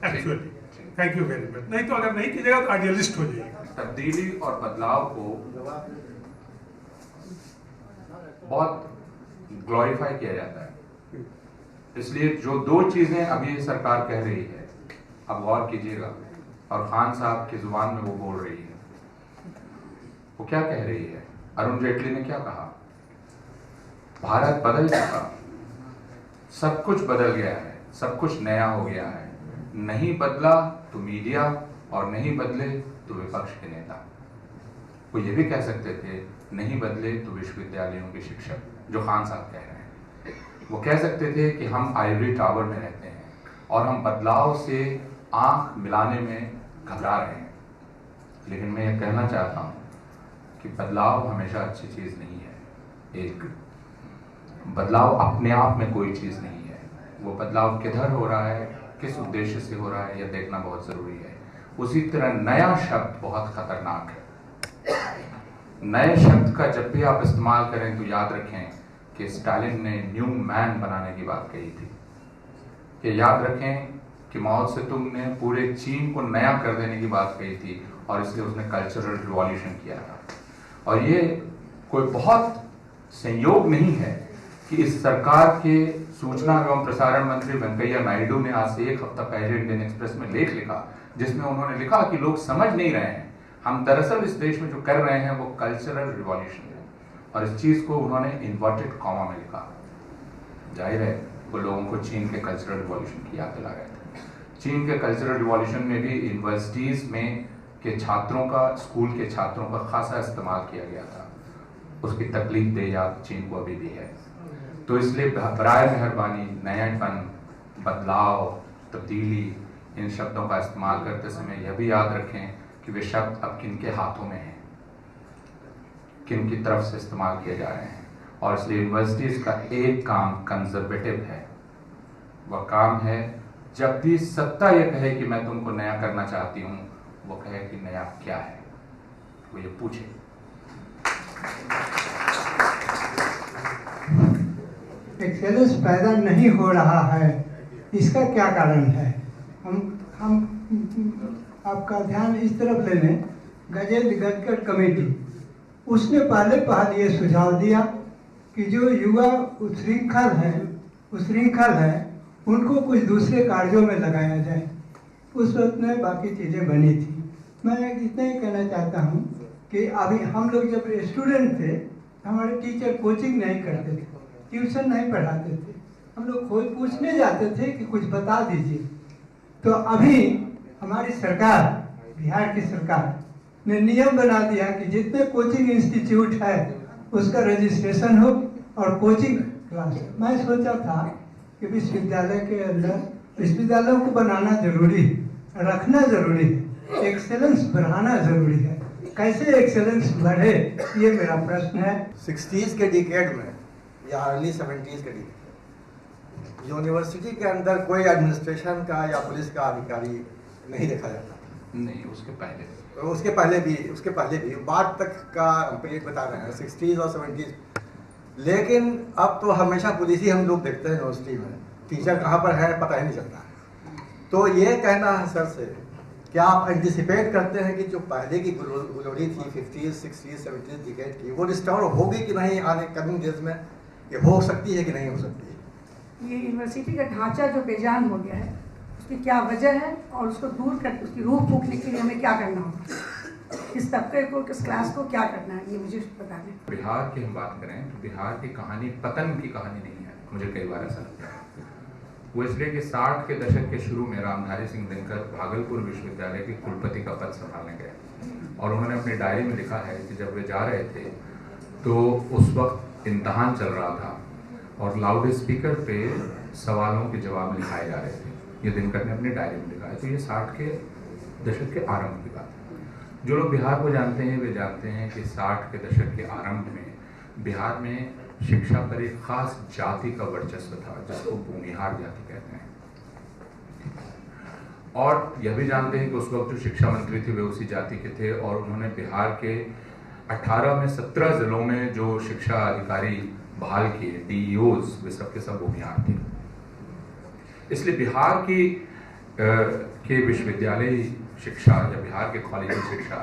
actually. Thank you very much. नहीं तो अगर नहीं कीजिएगा तो आइडियलिस्ट हो जाएगा। तब्दीली और बदलाव को बहुत ग्लोरीफाई किया जाता है, इसलिए जो दो चीजें अभी सरकार कह रही है, अब गौर कीजिएगा, और खान साहब की जुबान में वो बोल रही है, वो क्या कह रही है? अरुण जेटली ने क्या कहा? भारत बदल चुका, सब कुछ बदल गया है, सब कुछ नया हो गया है, नहीं बदला तो मीडिया और नहीं बदले तो विपक्ष के नेता। वो ये भी कह सकते थे, नहीं बदले तो विश्वविद्यालयों के शिक्षक, जो खान साहब कह रहे हैं। वो कह सकते थे कि हम आइवरी टावर में रहते हैं और हम बदलाव से आंख मिलाने में घबरा रहे हैं। लेकिन मैं ये कहना चाहता हूँ कि बदलाव हमेशा अच्छी चीज़ नहीं है। एक बदलाव अपने आप में कोई चीज़ नहीं है, वो बदलाव किधर हो रहा है, किस उद्देश्य से हो रहा है, यह देखना बहुत ज़रूरी है। उसी तरह नया शब्द बहुत खतरनाक है। नए शब्द का जब भी आप इस्तेमाल करें तो याद रखें कि स्टालिन ने न्यू मैन बनाने की बात कही थी। कि याद रखें कि माओ सेतुंग ने पूरे चीन को नया कर देने की बात कही थी और इसलिए उसने कल्चरल रिवॉल्यूशन किया था। और ये कोई बहुत संयोग नहीं है कि इस सरकार के सूचना एवं प्रसारण मंत्री वेंकैया नायडू ने आज से एक हफ्ता पहले इंडियन एक्सप्रेस में लेख लिखा, जिसमें उन्होंने लिखा कि लोग समझ नहीं रहे हैं, हम दरअसल इस देश में जो कर रहे हैं वो कल्चरल रिवॉल्यूशन है। और इस चीज को उन्होंने इन्वर्टेड कॉमा में लिखा। जाहिर है वो लोगों को चीन के कल्चरल रिवॉल्यूशन की याद दिला रहे थे। चीन के कल्चरल रिवॉल्यूशन में भी यूनिवर्सिटीज में के छात्रों का, स्कूल के छात्रों का खासा इस्तेमाल किया गया था। उसकी तकलीफ दे याद चीन को अभी भी है। तो इसलिए बराए मेहरबानी नयापन, बदलाव, तब्दीली, इन शब्दों का इस्तेमाल करते समय यह भी याद रखें कि वे शब्द अब किन के हाथों में हैं, किन की तरफ से इस्तेमाल किए जा रहे हैं। और इसलिए यूनिवर्सिटीज का एक काम कंजर्वेटिव है। वह काम है जब भी सत्ता ये कहे कि मैं तुमको नया करना चाहती हूं, वो कहे कि नया क्या है, वो ये पूछे। एक्सेलेंस पैदा नहीं हो रहा है, इसका क्या कारण है? हम आपका ध्यान इस तरफ ले लें, गजेंद्र गडकरी कमेटी, उसने पहले ये सुझाव दिया कि जो युवा उच्छृंखल है उनको कुछ दूसरे कार्यों में लगाया जाए। उस वक्त में बाकी चीज़ें बनी थी। मैं इतना ही कहना चाहता हूँ कि अभी हम लोग जब स्टूडेंट थे, हमारे टीचर कोचिंग नहीं करते थे, ट्यूशन नहीं पढ़ाते थे, हम लोग खोज पूछने जाते थे कि कुछ बता दीजिए। तो अभी हमारी सरकार, बिहार की सरकार ने नियम बना दिया कि जितने कोचिंग इंस्टीट्यूट है उसका रजिस्ट्रेशन हो और कोचिंग क्लास। मैं सोचा था कि विश्वविद्यालय के अंदर विश्वविद्यालयों को बनाना जरूरी है, रखना जरूरी है, एक्सेलेंस बढ़ाना जरूरी है। कैसे एक्सेलेंस बढ़े, ये मेरा प्रश्न है। 60s के डिकेड में या अर्ली 70s के डिकेड यूनिवर्सिटी के अंदर कोई एडमिनिस्ट्रेशन का या पुलिस का अधिकारी नहीं देखा जाता। नहीं, उसके पहले भी बाद तक का पीरियड बता रहे हैं, 60s और 70s। लेकिन अब तो हमेशा पुलिस ही हम लोग देखते हैं यूनिवर्सिटी में, टीचर कहाँ पर है पता ही नहीं चलता। तो ये कहना है सर से, क्या आप एंटिसिपेट करते हैं कि जो पहले की ग्लोरी थी 50s, 60s, 70s डिकेड की, वो रिस्टोर होगी कि नहीं आने कमिंग डेज में? ये हो सकती है कि नहीं हो सकती है? ये यूनिवर्सिटी का ढांचा जो बेजान हो गया है, उसकी क्या वजह है और उसको दूर कर, उसकी रूह फूकने के लिए हमें क्या करना होगा, किस तबके को, किस क्लास को क्या करना है, ये मुझे बता दें। बिहार की हम बात करें तो बिहार की कहानी पतन की कहानी नहीं है। मुझे कई बार ऐसा लगता है वो इसलिए कि 60 के दशक के शुरू में रामधारी सिंह दिनकर भागलपुर विश्वविद्यालय के कुलपति का पद संभालने गए और उन्होंने अपनी डायरी में लिखा है कि जब वे जा रहे थे तो उस वक्त इम्तहान चल रहा था और लाउड स्पीकर पे सवालों के जवाब लिखाए जा रहे थे। ये दिनकर ने अपनी डायरी में लिखा है। तो ये 60 के दशक के आरंभ की बात है। जो लोग बिहार को जानते हैं वे जानते हैं कि 60 के दशक के आरंभ में बिहार में शिक्षा पर एक खास जाति का वर्चस्व था जिसको भूमिहार जाति कहते हैं। और यह भी जानते हैं कि उस वक्त जो शिक्षा मंत्री थे वे उसी जाति के थे और उन्होंने बिहार के 18 में 17 जिलों में जो शिक्षा अधिकारी बहाल किए, डीईओज, वे सब के सब वो बिहार थे। इसलिए बिहार के विश्वविद्यालय शिक्षा या बिहार के कॉलेज शिक्षा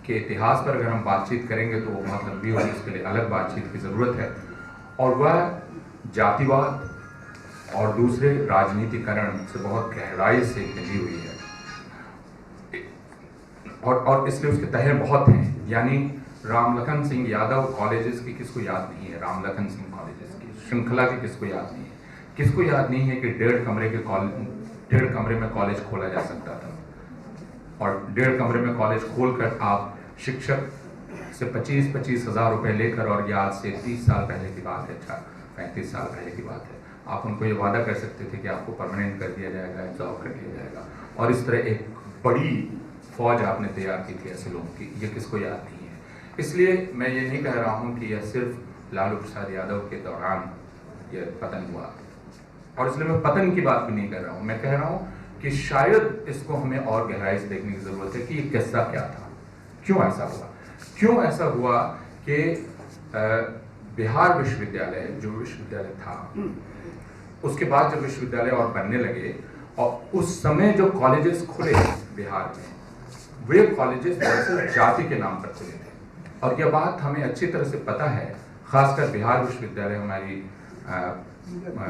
के इतिहास पर अगर हम बातचीत करेंगे तो वो बहुत लंबी होगी, इसके लिए अलग बातचीत की ज़रूरत है। और वह जातिवाद और दूसरे राजनीतिकरण से बहुत गहराई से मिली हुई है, और इसलिए उसके तहे बहुत हैं। यानी रामलखन सिंह यादव कॉलेजेस की किसको याद नहीं है, रामलखन सिंह कॉलेजेस की श्रृंखला की किसको याद नहीं है, किसको याद नहीं है कि 1.5 कमरे में कॉलेज खोला जा सकता था, और 1.5 कमरे में कॉलेज खोलकर आप शिक्षक से 25-25 हज़ार रुपए लेकर, और ये आज से 30 साल पहले की बात है, 35 साल पहले की बात है, आप उनको ये वादा कर सकते थे कि आपको परमानेंट कर दिया जाएगा, एब्जॉर्व कर दिया जाएगा, और इस तरह एक बड़ी फौज आपने तैयार की थी ऐसे लोगों की, ये किसको याद नहीं है। इसलिए मैं ये नहीं कह रहा हूँ कि यह सिर्फ लालू प्रसाद यादव के दौरान यह पतन हुआ, और इसलिए मैं पतन की बात भी नहीं कर रहा हूँ, मैं कह रहा हूँ कि शायद इसको हमें और गहराई से देखने की जरूरत है कि ये किस्सा क्या था, क्यों ऐसा हुआ। क्यों ऐसा हुआ कि बिहार विश्वविद्यालय जो विश्वविद्यालय था, उसके बाद जब विश्वविद्यालय और बनने लगे, और उस समय जो कॉलेजेस खुले बिहार में, वे कॉलेजेस दरअसल जाति के नाम पर खुले थे। और यह बात हमें अच्छी तरह से पता है, खासकर बिहार विश्वविद्यालय, हमारी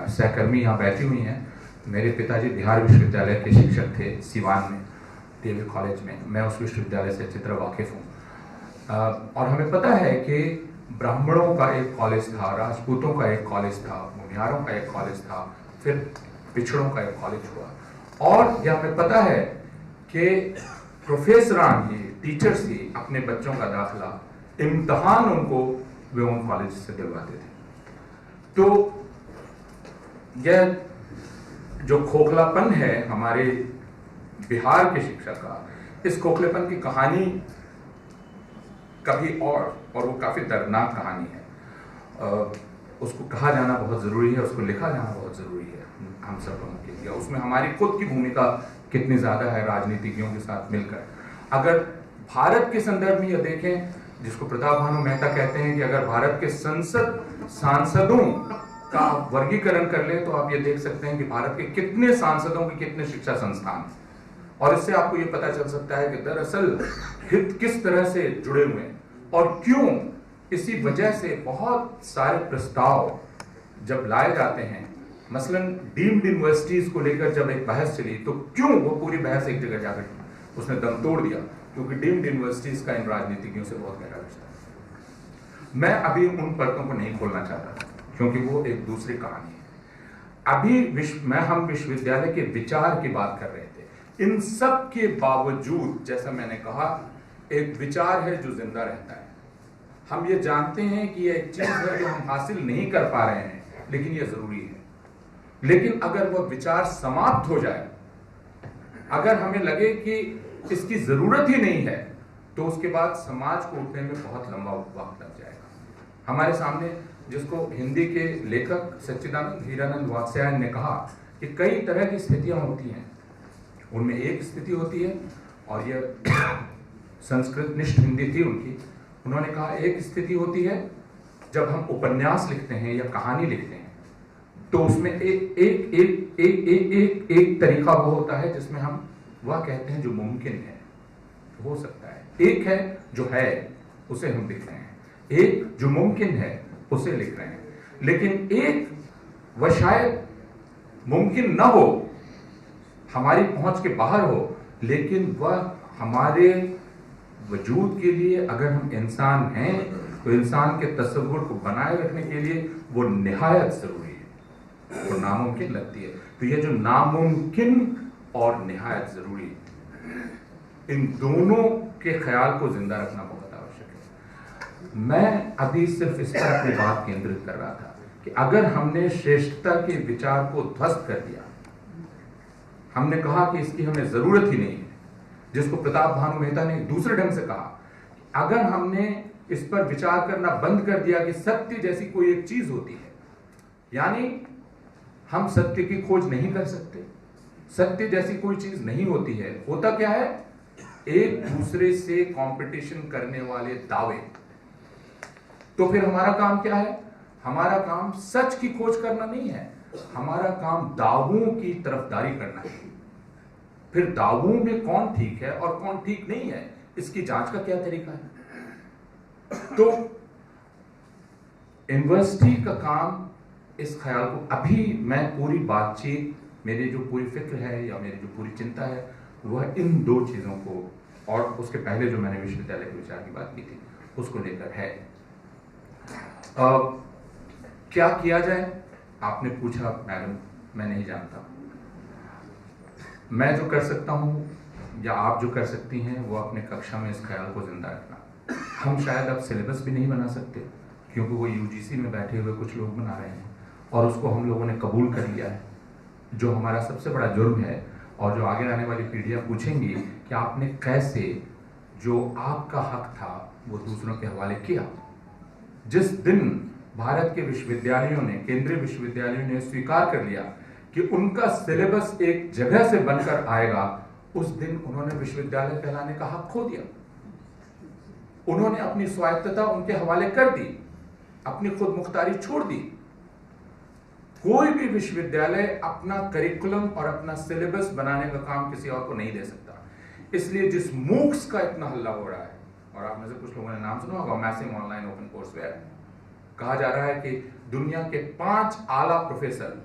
सहकर्मी यहाँ बैठी हुई हैं, मेरे पिताजी बिहार विश्वविद्यालय के शिक्षक थे सिवान में, डीएवी कॉलेज में, मैं उस विश्वविद्यालय से अच्छी तरह वाकिफ हूँ। और हमें पता है कि ब्राह्मणों का एक कॉलेज था, राजपूतों का एक कॉलेज था, भूमिहारों का एक कॉलेज था, फिर पिछड़ों का एक कॉलेज हुआ। और यह हमें पता है कि प्रोफेसरान ही, टीचर्स ही अपने बच्चों का दाखिला, इम्तहान उनको वे उन कॉलेज से दिलवाते थे। तो यह जो खोखलापन है हमारे बिहार के शिक्षा का, इस खोखलेपन की कहानी कभी और वो काफी दर्दनाक कहानी है। उसको कहा जाना बहुत जरूरी है, उसको लिखा जाना बहुत जरूरी है हम सब लोगों के लिए। उसमें हमारी खुद की भूमिका कितनी ज्यादा है राजनीतिज्ञों के साथ मिलकर। अगर भारत के संदर्भ में यह देखें, जिसको प्रताप भानु मेहता कहते हैं कि अगर भारत के संसद सांसदों का आप वर्गीकरण कर ले तो आप ये देख सकते हैं कि भारत के कितने सांसदों के कितने शिक्षा संस्थान, और इससे आपको ये पता चल सकता है कि दरअसल हित किस तरह से जुड़े हुए हैं और क्यों। इसी वजह से बहुत सारे प्रस्ताव जब लाए जाते हैं, मसलन डीम्ड यूनिवर्सिटीज को लेकर जब एक बहस चली, तो क्यों वो पूरी बहस एक जगह जाकर उसने दम तोड़ दिया, क्योंकि डीम्ड यूनिवर्सिटीज का इन राजनीतिज्ञों से बहुत गहरा रिश्ता है। मैं अभी उन परतों को नहीं खोलना चाहता क्योंकि वो एक दूसरी कहानी है। अभी हम विश्वविद्यालय के विचार की बात कर रहे थे। इन सब के बावजूद, जैसा मैंने कहा, एक विचार है जो जिंदा रहता है। हम ये जानते हैं कि ये एक चीज है जो हम हासिल नहीं कर पा रहे हैं, लेकिन ये जरूरी है। लेकिन अगर वह विचार समाप्त हो जाए, अगर हमें लगे कि इसकी जरूरत ही नहीं है, तो उसके बाद समाज को उठने में बहुत लंबा वक्त लग जाएगा। हमारे सामने, जिसको हिंदी के लेखक सच्चिदानंद हीरानंद वात्स्यायन ने कहा कि कई तरह की स्थितियां होती हैं, उनमें एक स्थिति होती है, और यह संस्कृत निष्ठ हिंदी थी उनकी, उन्होंने कहा एक स्थिति होती है जब हम उपन्यास लिखते हैं या कहानी लिखते हैं, तो उसमें एक तरीका वो होता है जिसमें हम वह कहते हैं जो मुमकिन है, हो सकता है। एक है जो है, उसे हम लिख रहे हैं, एक जो मुमकिन है उसे लिख रहे हैं। लेकिन एक वह शायद मुमकिन न हो, हमारी पहुंच के बाहर हो, लेकिन वह हमारे वजूद के लिए, अगर हम इंसान हैं तो इंसान के तस्वुर को बनाए रखने के लिए वो निहायत जरूरी है, वो नामुमकिन लगती है। तो ये जो नामुमकिन और निहायत जरूरी, इन दोनों के ख्याल को जिंदा रखना बहुत आवश्यक है। मैं अभी सिर्फ इस पर अपनी बात केंद्रित कर रहा था कि अगर हमने श्रेष्ठता के विचार को ध्वस्त कर दिया, हमने कहा कि इसकी हमें जरूरत ही नहीं है, जिसको प्रताप भानु मेहता ने दूसरे ढंग से कहा, अगर हमने इस पर विचार करना बंद कर दिया कि सत्य जैसी कोई एक चीज होती है, यानी हम सत्य की खोज नहीं कर सकते, सत्य जैसी कोई चीज नहीं होती है, होता क्या है, एक दूसरे से कंपटीशन करने वाले दावे। तो फिर हमारा काम क्या है, हमारा काम सच की खोज करना नहीं है, हमारा काम दावों की तरफदारी करना है। फिर दावों में कौन ठीक है और कौन ठीक नहीं है, इसकी जांच का क्या तरीका है? तो यूनिवर्सिटी का काम इस ख्याल को, अभी मैं पूरी बातचीत, मेरी जो पूरी फिक्र है या मेरी जो पूरी चिंता है वह इन दो चीजों को, और उसके पहले जो मैंने विश्वविद्यालय के विचार की बात की थी उसको लेकर है। क्या किया जाए आपने पूछा मैडम, मैं नहीं जानता। मैं जो कर सकता हूं या आप जो कर सकती हैं वो अपने कक्षा में इस ख्याल को जिंदा रखना। हम शायद अब सिलेबस भी नहीं बना सकते क्योंकि वो यूजीसी में बैठे हुए कुछ लोग बना रहे हैं और उसको हम लोगों ने कबूल कर लिया है, जो हमारा सबसे बड़ा जुर्म है। और जो आगे आने वाली पीढ़ियां पूछेंगी कि आपने कैसे जो आपका हक था वो दूसरों के हवाले किया। जिस दिन भारत के विश्वविद्यालयों ने, केंद्रीय विश्वविद्यालयों ने स्वीकार कर लिया कि उनका सिलेबस एक जगह से बनकर आएगा, उस दिन उन्होंने विश्वविद्यालय कहलाने का हक खो दिया। उन्होंने अपनी स्वायत्तता उनके हवाले कर दी, अपनी खुद मुख्तारी छोड़ दी। कोई भी विश्वविद्यालय अपना करिकुलम और अपना सिलेबस बनाने का काम किसी और को नहीं दे सकता। इसलिए जिस मूक्स का इतना हल्ला हो रहा है, और आप में से कुछ लोगों ने नाम सुना होगा, मैसिव ऑनलाइन ओपन कोर्सवेयर, कहा जा रहा है कि दुनिया के 5 आला प्रोफेसर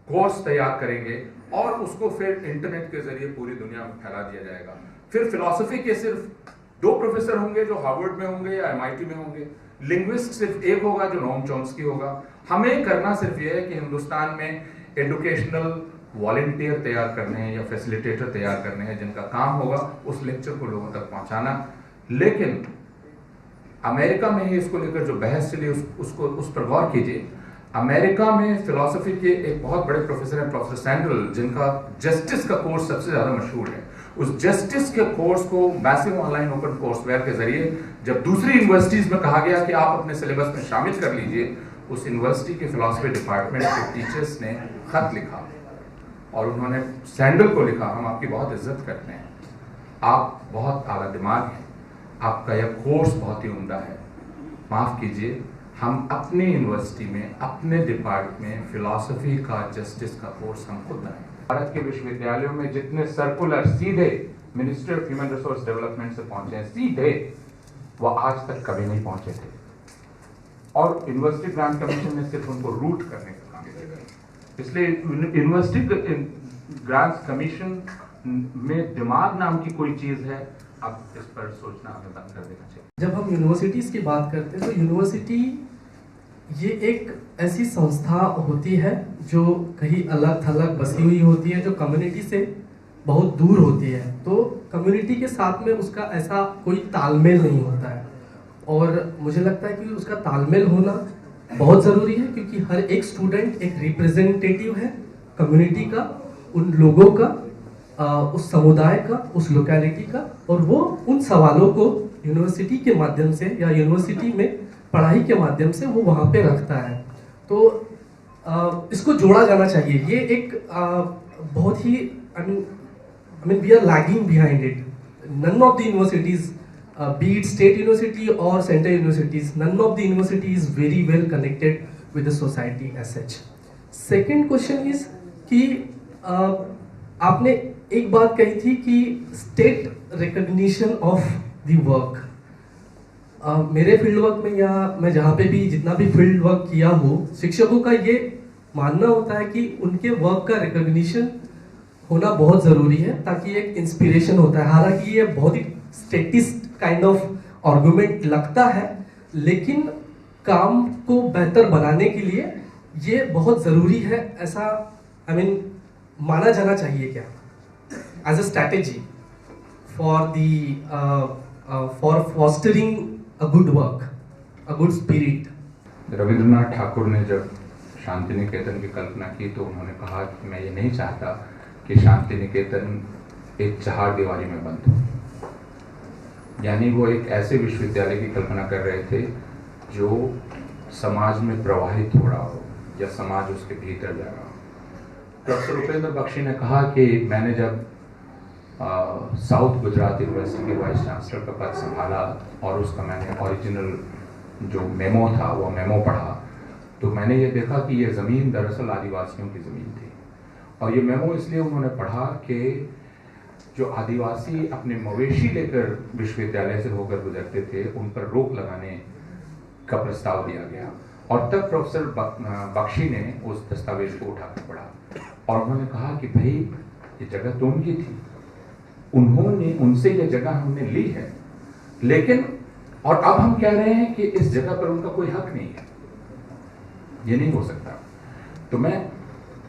कोर्स तैयार करेंगे और उसको फिर इंटरनेट के जरिए पूरी दुनिया में फैला दिया जाएगा। फिर फिलॉसफी के सिर्फ 2 प्रोफेसर होंगे जो हार्वर्ड में होंगे या एमआईटी में होंगे। लिंग्विस्ट सिर्फ एक होगा जो नोम चॉम्स्की होगा। हमें करना सिर्फ यह है कि हिंदुस्तान में एजुकेशनल वॉलंटियर तैयार करने हैं या फैसिलिटेटर तैयार करने हैं, जिनका काम होगा उस लेक्चर को लोगों तक पहुंचाना। लेकिन अमेरिका में ही इसको लेकर जो बहस चली उसको उस पर गौर कीजिए। अमेरिका में फिलॉसफी के एक बहुत बड़े प्रोफेसर हैं, प्रोफेसर सैंडल, जिनका जस्टिस का कोर्स सबसे ज्यादा मशहूर है। उस जस्टिस के कोर्स को मैसिव ऑनलाइन ओपन कोर्सवेयर के जरिए जब दूसरी यूनिवर्सिटीज में कहा गया कि आप अपने सिलेबस में शामिल कर लीजिए, उस यूनिवर्सिटी के फिलॉसफी डिपार्टमेंट के टीचर्स ने खत लिखा और उन्होंने सैंडल को लिखा, हम आपकी बहुत इज्जत करते हैं, आप बहुत आला दिमाग हैं, आपका यह कोर्स बहुत ही उम्दा है, माफ कीजिए, हम अपनी यूनिवर्सिटी में अपने डिपार्टमेंट में फिलॉसफी का, जस्टिस का कोर्स हम खुद बनाएं। भारत के विश्वविद्यालयों में जितने सर्कुलर सीधे ministry of human resource development से पहुंचे हैं, सीधे, वो आज तक कभी नहीं पहुंचे थे। और यूनिवर्सिटी ग्रांट कमीशन ने सिर्फ उनको रूट करने का काम किया। इसलिए यूनिवर्सिटी ग्रांट्स कमीशन में दिमाग नाम की कोई चीज है, अब इस पर सोचना हमें बंद कर देना चाहिए। जब हम यूनिवर्सिटीज़ की बात करते हैं तो यूनिवर्सिटी ये एक ऐसी संस्था होती है जो कहीं अलग थलग बसी हुई होती है, जो कम्युनिटी से बहुत दूर होती है। तो कम्युनिटी के साथ में उसका ऐसा कोई तालमेल नहीं होता है, और मुझे लगता है कि उसका तालमेल होना बहुत ज़रूरी है, क्योंकि हर एक स्टूडेंट एक रिप्रेजेंटेटिव है कम्युनिटी का, उन लोगों का, उस समुदाय का, उस लोकेलिटी का, और वो उन सवालों को यूनिवर्सिटी के माध्यम से या यूनिवर्सिटी में पढ़ाई के माध्यम से वो वहाँ पे रखता है। तो इसको जोड़ा जाना चाहिए। ये एक बहुत ही I mean we are lagging behind it. None of the universities, be it state university or center universities, none of the university is very well connected with the society as such. Second question is कि आपने एक बात कही थी कि state recognition of the work. मेरे field work में या मैं जहाँ पे भी जितना भी फील्ड वर्क किया हो, शिक्षकों का ये मानना होता है कि उनके वर्क का रिकॉग्निशन होना बहुत ज़रूरी है, ताकि एक इंस्पिरेशन होता है। हालांकि ये बहुत ही स्टेटिस्ट काइंड ऑफ आर्गुमेंट लगता है, लेकिन काम को बेहतर बनाने के लिए ये बहुत ज़रूरी है, ऐसा माना जाना चाहिए क्या, as a strategy for fostering a good work, a good spirit. Rabindranath Thakur ने जब शांति निकेतन की कल्पना की तो उन्होंने कहा कि मैं ये नहीं चाहता कि शांति निकेतन एक चहार दीवारी में बंद हो। यानी वो एक ऐसे विश्वविद्यालय की कल्पना कर रहे थे जो समाज में प्रवाहित हो रहा हो या समाज उसके भीतर जा रहा हो। डॉक्टर उपेंद्र बख्शी ने कहा कि मैंने जब साउथ गुजरात यूनिवर्सिटी के वाइस चांसलर का पद संभाला और उसका मैंने ओरिजिनल जो मेमो था वो मेमो पढ़ा तो मैंने ये देखा कि ये ज़मीन दरअसल आदिवासियों की ज़मीन थी। और ये मेमो इसलिए उन्होंने पढ़ा कि जो आदिवासी अपने मवेशी लेकर विश्वविद्यालय से होकर गुजरते थे उन पर रोक लगाने का प्रस्ताव दिया गया। और तब प्रोफेसर बख्शी ने उस दस्तावेज को उठाकर पढ़ा और उन्होंने कहा कि भाई ये जगह तो उनकी थी, उन्होंने उनसे ये जगह हमने ली है, लेकिन और अब हम कह रहे हैं कि इस जगह पर उनका कोई हक नहीं है। ये नहीं हो सकता। तो मैं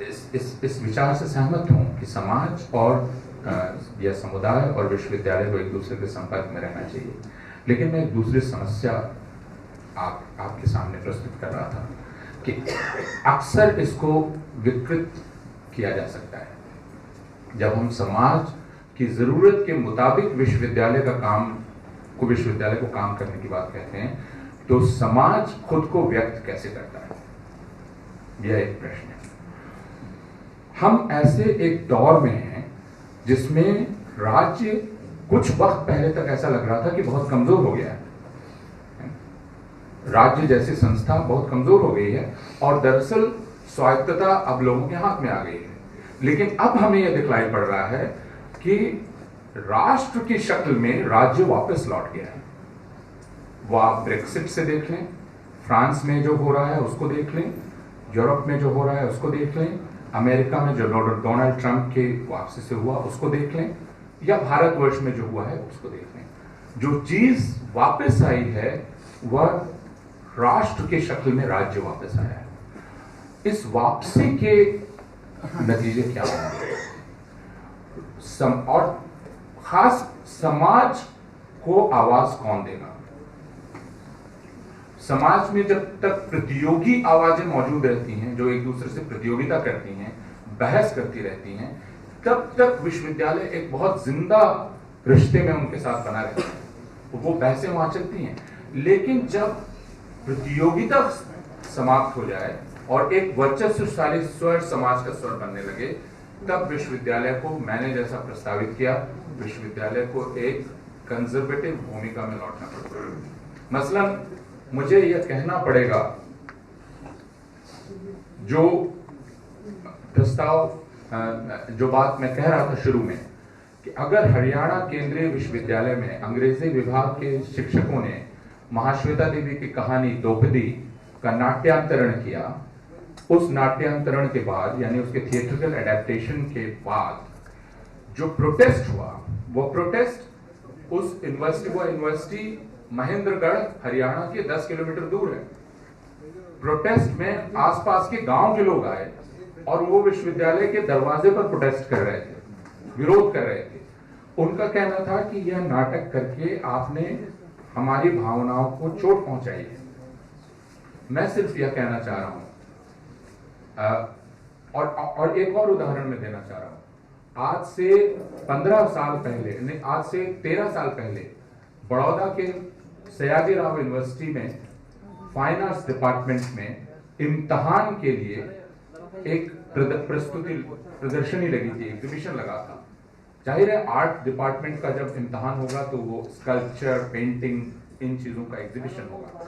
इस विचार से सहमत हूं कि समाज और या समुदाय और विश्वविद्यालय को एक दूसरे के संपर्क में रहना चाहिए। लेकिन मैं एक दूसरी समस्या आपके सामने प्रस्तुत कर रहा था कि अक्सर इसको विकृत किया जा सकता है। जब हम समाज की जरूरत के मुताबिक विश्वविद्यालय को काम करने की बात कहते हैं तो समाज खुद को व्यक्त कैसे करता है, यह एक प्रश्न है। हम ऐसे एक दौर में हैं जिसमें राज्य कुछ वक्त पहले तक ऐसा लग रहा था कि बहुत कमजोर हो गया है। राज्य जैसी संस्था बहुत कमजोर हो गई है और दरअसल स्वायत्तता अब लोगों के हाथ में आ गई है। लेकिन अब हमें यह दिखलाई पड़ रहा है कि राष्ट्र की शक्ल में राज्य वापस लौट गया है। वो आप ब्रेक्सिट से देख लें, फ्रांस में जो हो रहा है उसको देख लें, यूरोप में जो हो रहा है उसको देख लें, अमेरिका में जो डोनाल्ड ट्रंप के वापसी से हुआ उसको देख लें, या भारतवर्ष में जो हुआ है उसको देख लें। जो चीज वापस आई है वह राष्ट्र की शक्ल में राज्य वापस आया है। इस वापसी के नतीजे क्या होंगे और खास समाज को आवाज कौन देगा? समाज में जब तक प्रतियोगी आवाजें मौजूद रहती हैं जो एक दूसरे से प्रतियोगिता करती हैं, बहस करती रहती हैं, तब तक विश्वविद्यालय एक बहुत जिंदा रिश्ते में उनके साथ बना रहता है। वो बहसें वहां चलती हैं। लेकिन जब प्रतियोगिता समाप्त हो जाए और एक वर्चस्वशाली स्वर समाज का स्वर बनने लगे, तब विश्वविद्यालय को, मैंने जैसा प्रस्तावित किया, विश्वविद्यालय को एक कंजर्वेटिव भूमिका में लौटना पड़ेगा। मसलन मुझे यह कहना पड़ेगा, जो प्रस्ताव जो बात मैं कह रहा था शुरू में, कि अगर हरियाणा केंद्रीय विश्वविद्यालय में अंग्रेजी विभाग के शिक्षकों ने महाश्वेता देवी की कहानी द्रौपदी का नाट्यांतरण किया, उस नाट्यांतरण के बाद यानी उसके थिएट्रिकल एडेप्टेशन के बाद जो प्रोटेस्ट हुआ, वो प्रोटेस्ट उस यूनिवर्सिटी महेंद्रगढ़ हरियाणा के 10 किलोमीटर दूर है। प्रोटेस्ट में आसपास के गांव के लोग आए और वो विश्वविद्यालय के दरवाजे पर प्रोटेस्ट कर रहे थे, विरोध कर रहे थे। उनका कहना था कि यह नाटक करके आपने हमारी भावनाओं को चोट पहुंचाई है। मैं सिर्फ यह कहना चाह रहा हूं और एक और उदाहरण मैं देना चाह रहा हूं। आज से 15 साल पहले नहीं, आज से 13 साल पहले बड़ौदा के सयाजी राव यूनिवर्सिटी में फाइन आर्ट्स डिपार्टमेंट में इम्तहान के लिए एक प्रदर्शनी लगी थी, एग्जीबिशन लगा था। जाहिर है आर्ट डिपार्टमेंट का जब इम्तहान होगा तो वो स्कल्पचर, पेंटिंग, इन चीजों का एग्जीबिशन होगा।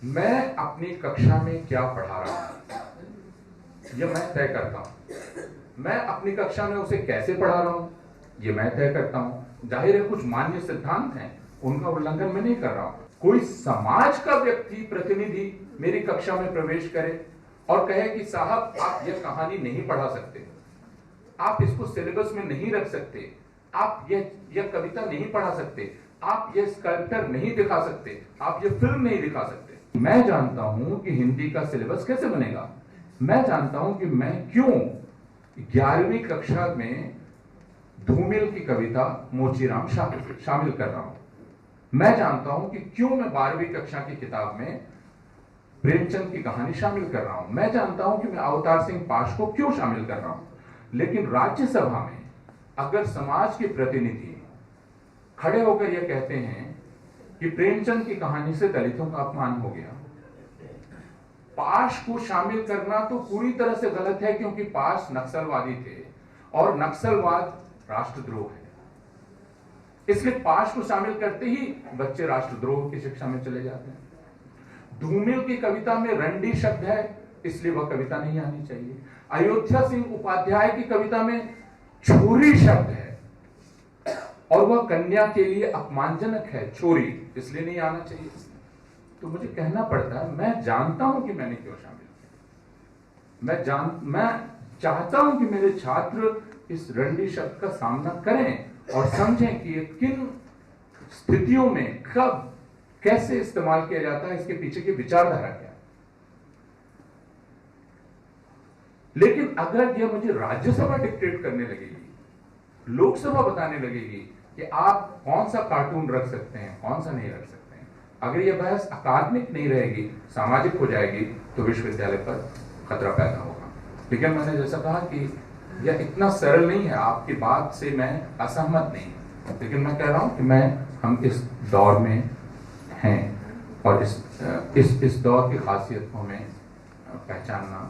मैं अपनी कक्षा में क्या पढ़ा रहा हूं यह मैं तय करता हूं। मैं अपनी कक्षा में उसे कैसे पढ़ा रहा हूं यह मैं तय करता हूं। जाहिर है कुछ मान्य सिद्धांत हैं, उनका उल्लंघन मैं नहीं कर रहा हूं। कोई समाज का व्यक्ति, प्रतिनिधि मेरी कक्षा में प्रवेश करे और कहे कि साहब आप यह कहानी नहीं पढ़ा सकते, आप इसको सिलेबस में नहीं रख सकते, आप यह कविता नहीं पढ़ा सकते, आप यह स्कल्पचर नहीं दिखा सकते, आप यह फिल्म नहीं दिखा सकते। मैं जानता हूं कि हिंदी का सिलेबस कैसे बनेगा। मैं जानता हूं कि मैं क्यों 11वीं कक्षा में धूमिल की कविता मोचीराम शामिल कर रहा हूं। मैं जानता हूं कि क्यों मैं 12वीं कक्षा की किताब में प्रेमचंद की कहानी शामिल कर रहा हूं। मैं जानता हूं कि मैं अवतार सिंह पाश को क्यों शामिल कर रहा हूं। लेकिन राज्यसभा में अगर समाज के प्रतिनिधि खड़े होकर यह कहते हैं कि प्रेमचंद की कहानी से दलितों का अपमान हो गया, पाश को शामिल करना तो पूरी तरह से गलत है, क्योंकि पाश नक्सलवादी थे और नक्सलवाद राष्ट्रद्रोह है। इसलिए पाश को शामिल करते ही बच्चे राष्ट्रद्रोह की शिक्षा में चले जाते हैं। धूमिल की कविता में रंडी शब्द है, इसलिए वह कविता नहीं आनी चाहिए। अयोध्या सिंह उपाध्याय की कविता में छोरी शब्द है और वह कन्या के लिए अपमानजनक है, छोरी, इसलिए नहीं आना चाहिए। तो मुझे कहना पड़ता है, मैं जानता हूं कि मैंने क्यों शामिल किया, मैं चाहता हूं कि मेरे छात्र इस रंडी शब्द का सामना करें और समझें कि ये किन स्थितियों में कब कैसे इस्तेमाल किया जाता है, इसके पीछे की विचारधारा क्या है। लेकिन अगर यह मुझे राज्यसभा डिक्टेट करने लगेगी, लोकसभा बताने लगेगी कि आप कौन सा कार्टून रख सकते हैं, कौन सा नहीं रख सकते हैं, अगर यह बहस अकादमिक नहीं रहेगी, सामाजिक हो जाएगी, तो विश्वविद्यालय पर खतरा पैदा होगा। लेकिन मैंने जैसा कहा कि यह इतना सरल नहीं है, आपकी बात से मैं असहमत नहीं, लेकिन मैं कह रहा हूं कि हम इस दौर में हैं और इस दौर की खासियत को हमें पहचानना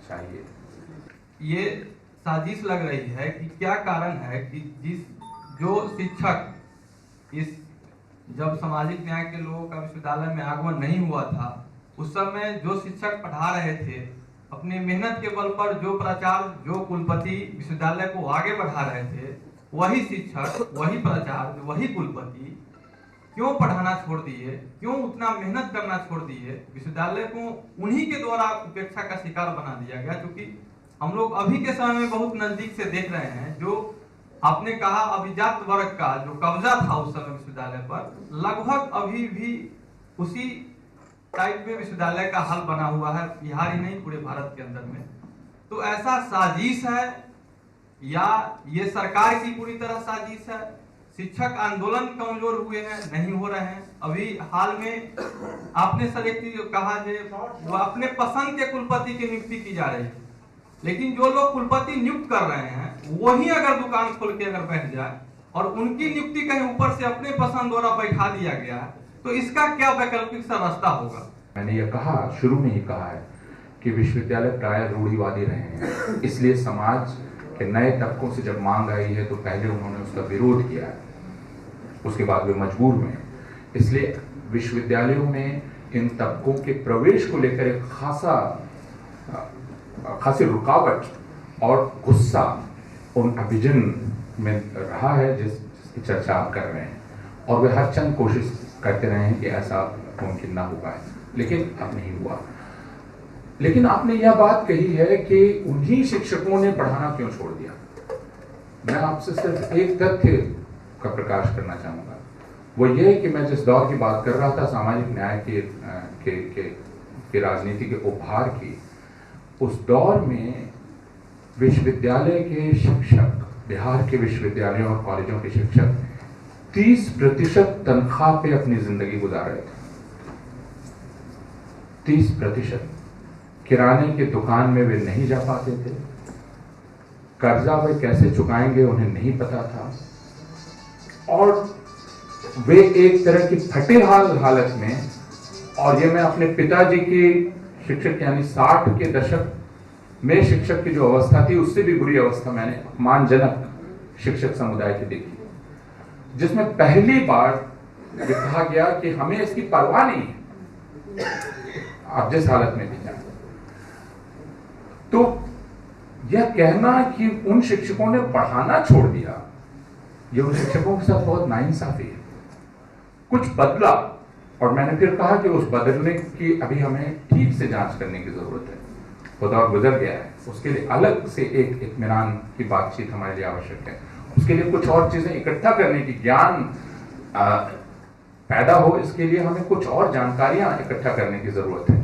चाहिए। ये साजिश लग रही है कि क्या कारण है कि जो शिक्षक जब सामाजिक न्याय के लोगों का विश्वविद्यालय में आगमन नहीं हुआ था, उस समय जो शिक्षक पढ़ा रहे थे, अपने मेहनत के बल पर जो प्राचार्य, जो कुलपति विश्वविद्यालय को आगे बढ़ा रहे थे, वही शिक्षक, वही प्राचार्य, वही कुलपति क्यों पढ़ाना छोड़ दिए, क्यों उतना मेहनत करना छोड़ दिए, विश्वविद्यालय को उन्हीं के द्वारा उपेक्षा का शिकार बना दिया गया। क्योंकि हम लोग अभी के समय में बहुत नजदीक से देख रहे हैं, जो आपने कहा अभिजात वर्ग का जो कब्जा था उस समय विश्वविद्यालय पर, लगभग अभी भी उसी टाइप में विश्वविद्यालय का हाल बना हुआ है, बिहार ही नहीं पूरे भारत के अंदर में। तो ऐसा साजिश है या ये सरकार की पूरी तरह साजिश है? शिक्षक आंदोलन कमजोर हुए हैं, नहीं हो रहे हैं। अभी हाल में आपने सर एक चीज कहा जो वो अपने पसंद के कुलपति की नियुक्ति की जा रही है, लेकिन जो लोग कुलपति नियुक्त कर रहे हैं वही अगर दुकान खोल के अगर बैठ जाए और उनकी नियुक्ति कहीं ऊपर से अपने पसंद द्वारा बैठा दिया गया है, तो इसका क्या वैकल्पिक सा रास्ता होगा? मैंने ये कहा, शुरू में ही कहा है कि विश्वविद्यालय प्राय रूढ़िवादी रहे हैं, इसलिए समाज के नए तबकों से जब मांग आई है तो पहले उन्होंने उसका विरोध किया है, उसके बाद वे मजबूर हुए। इसलिए विश्वविद्यालयों में इन तबकों के प्रवेश को लेकर एक खासी रुकावट और गुस्सा उन अभिजन में रहा है जिसकी चर्चा आप कर रहे हैं, और वे हर चंद कोशिश करते रहे हैं कि ऐसा मुमकिन ना हो पाए, लेकिन अब नहीं हुआ। लेकिन आपने यह बात कही है कि उन्हीं शिक्षकों ने पढ़ाना क्यों छोड़ दिया। मैं आपसे सिर्फ एक तथ्य का प्रकाश करना चाहूंगा, वो ये कि मैं जिस दौर की बात कर रहा था, सामाजिक न्याय के राजनीति के उभार की, उस दौर में विश्वविद्यालय के शिक्षक, बिहार के विश्वविद्यालयों और कॉलेजों के शिक्षक 30% तनख्वाह पे अपनी जिंदगी गुजार रहे थे। 30%। किराने की दुकान में वे नहीं जा पाते थे, कर्जा वे कैसे चुकाएंगे उन्हें नहीं पता था, और वे एक तरह की फटेहाल हालत में, और ये मैं अपने पिताजी की शिक्षक यानी 60 के दशक में शिक्षक की जो अवस्था थी उससे भी बुरी अवस्था मैंने अपमानजनक शिक्षक समुदाय की देखी, जिसमें पहली बार कहा गया कि हमें इसकी परवाह नहीं है, आप जिस हालत में भी जाए। तो यह कहना कि उन शिक्षकों ने पढ़ाना छोड़ दिया, यह उन शिक्षकों के साथ बहुत नाइंसाफी है। कुछ बदला, और मैंने फिर कहा कि उस बदलने की अभी हमें ठीक से जांच करने की जरूरत है। वो दौर गुजर गया है, उसके लिए अलग से एक इत्मीनान की बातचीत हमारे लिए आवश्यक है। उसके लिए कुछ और चीजें इकट्ठा करने की, ज्ञान पैदा हो, इसके लिए हमें कुछ और जानकारियां इकट्ठा करने की जरूरत है,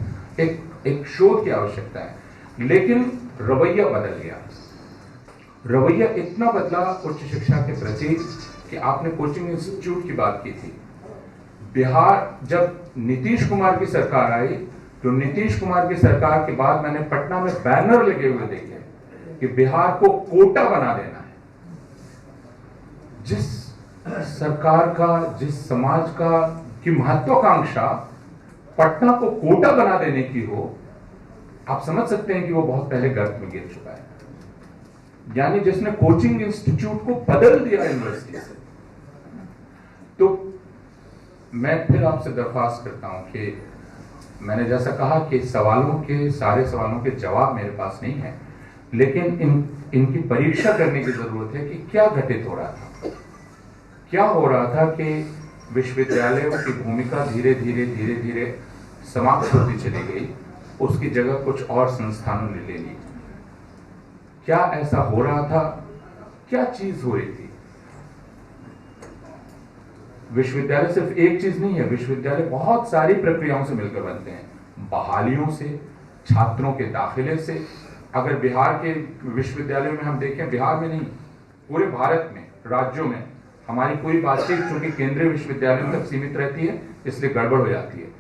एक शोध की आवश्यकता है। लेकिन रवैया बदल गया, रवैया इतना बदला उच्च शिक्षा के प्रति कि आपने कोचिंग इंस्टीट्यूट की बात की थी। बिहार, जब नीतीश कुमार की सरकार आई, तो नीतीश कुमार की सरकार के बाद मैंने पटना में बैनर लगे हुए देखे कि बिहार को कोटा बना देना है। जिस सरकार का, जिस समाज का की महत्वाकांक्षा पटना को कोटा बना देने की हो, आप समझ सकते हैं कि वो बहुत पहले गर्त में गिर चुका है। यानी जिसने कोचिंग इंस्टीट्यूट को बदल दिया यूनिवर्सिटी से। तो मैं फिर आपसे दरख्वास्त करता हूं कि मैंने जैसा कहा कि सारे सवालों के जवाब मेरे पास नहीं है, लेकिन इनकी परीक्षा करने की जरूरत है कि क्या घटित हो रहा था। क्या हो रहा था कि विश्वविद्यालयों की भूमिका धीरे धीरे समाप्त होती चली गई, उसकी जगह कुछ और संस्थानों ने ले ली। क्या ऐसा हो रहा था? क्या चीज हो रही थी? विश्वविद्यालय सिर्फ एक चीज नहीं है, विश्वविद्यालय बहुत सारी प्रक्रियाओं से मिलकर बनते हैं, बहालियों से, छात्रों के दाखिले से। अगर बिहार के विश्वविद्यालयों में हम देखें, बिहार में नहीं, पूरे भारत में, राज्यों में हमारी पूरी बातचीत चूंकि केंद्रीय विश्वविद्यालयों तक सीमित रहती है, इसलिए गड़बड़ हो जाती है।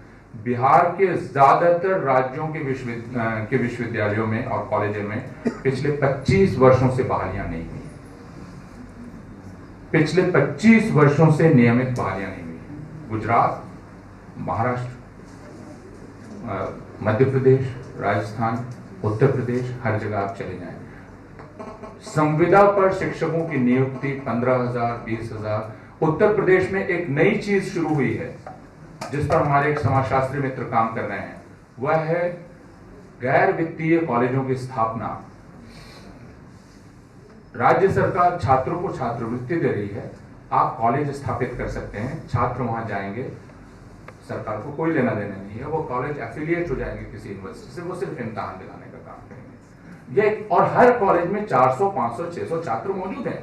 बिहार के ज्यादातर राज्यों के विश्वविद्यालयों में और कॉलेजों में पिछले 25 वर्षों से बहालियां नहीं हुई। पिछले 25 वर्षों से नियमित बहालियां नहीं हुई। गुजरात, महाराष्ट्र, मध्य प्रदेश, राजस्थान, उत्तर प्रदेश, हर जगह आप चले जाएं, संविदा पर शिक्षकों की नियुक्ति 15,000, 20,000। उत्तर प्रदेश में एक नई चीज शुरू हुई है जिस पर हमारे एक समाजशास्त्री मित्र काम कर रहे हैं, वह है गैर वित्तीय कॉलेजों की स्थापना। राज्य सरकार छात्रों को छात्रवृत्ति दे रही है, आप कॉलेज स्थापित कर सकते हैं, छात्र वहां जाएंगे, सरकार को कोई लेना देना नहीं है, वो कॉलेज एफिलिएट हो जाएंगे किसी यूनिवर्सिटी से, वो सिर्फ इम्तिहान दिलाने का काम करेंगे। ये और हर कॉलेज में 400, 500, 600 छात्र मौजूद हैं।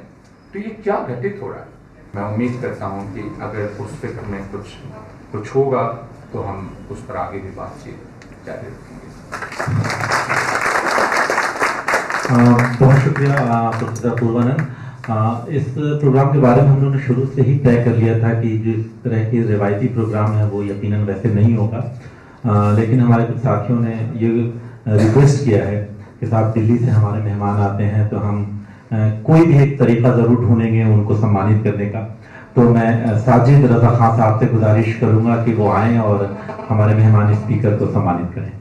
तो ये क्या घटित हो रहा है? मैं उम्मीद करता हूं कि अगर उस फिक्र में कुछ होगा तो हम उस पर आगे भी बातचीत जारी रखेंगे। बहुत शुक्रिया प्रोफेसर पूर्वानंद। इस प्रोग्राम के बारे में हम लोगों ने शुरू से ही तय कर लिया था कि जिस तरह की रिवायती प्रोग्राम है वो यकीनन वैसे नहीं होगा, लेकिन हमारे कुछ साथियों ने ये रिक्वेस्ट किया है कि साहब दिल्ली से हमारे मेहमान आते हैं तो हम कोई भी एक तरीका ज़रूर ढूंढेंगे उनको सम्मानित करने का। तो मैं साजिद रजा खान साहब से गुजारिश करूंगा कि वो आएँ और हमारे मेहमान स्पीकर को सम्मानित करें।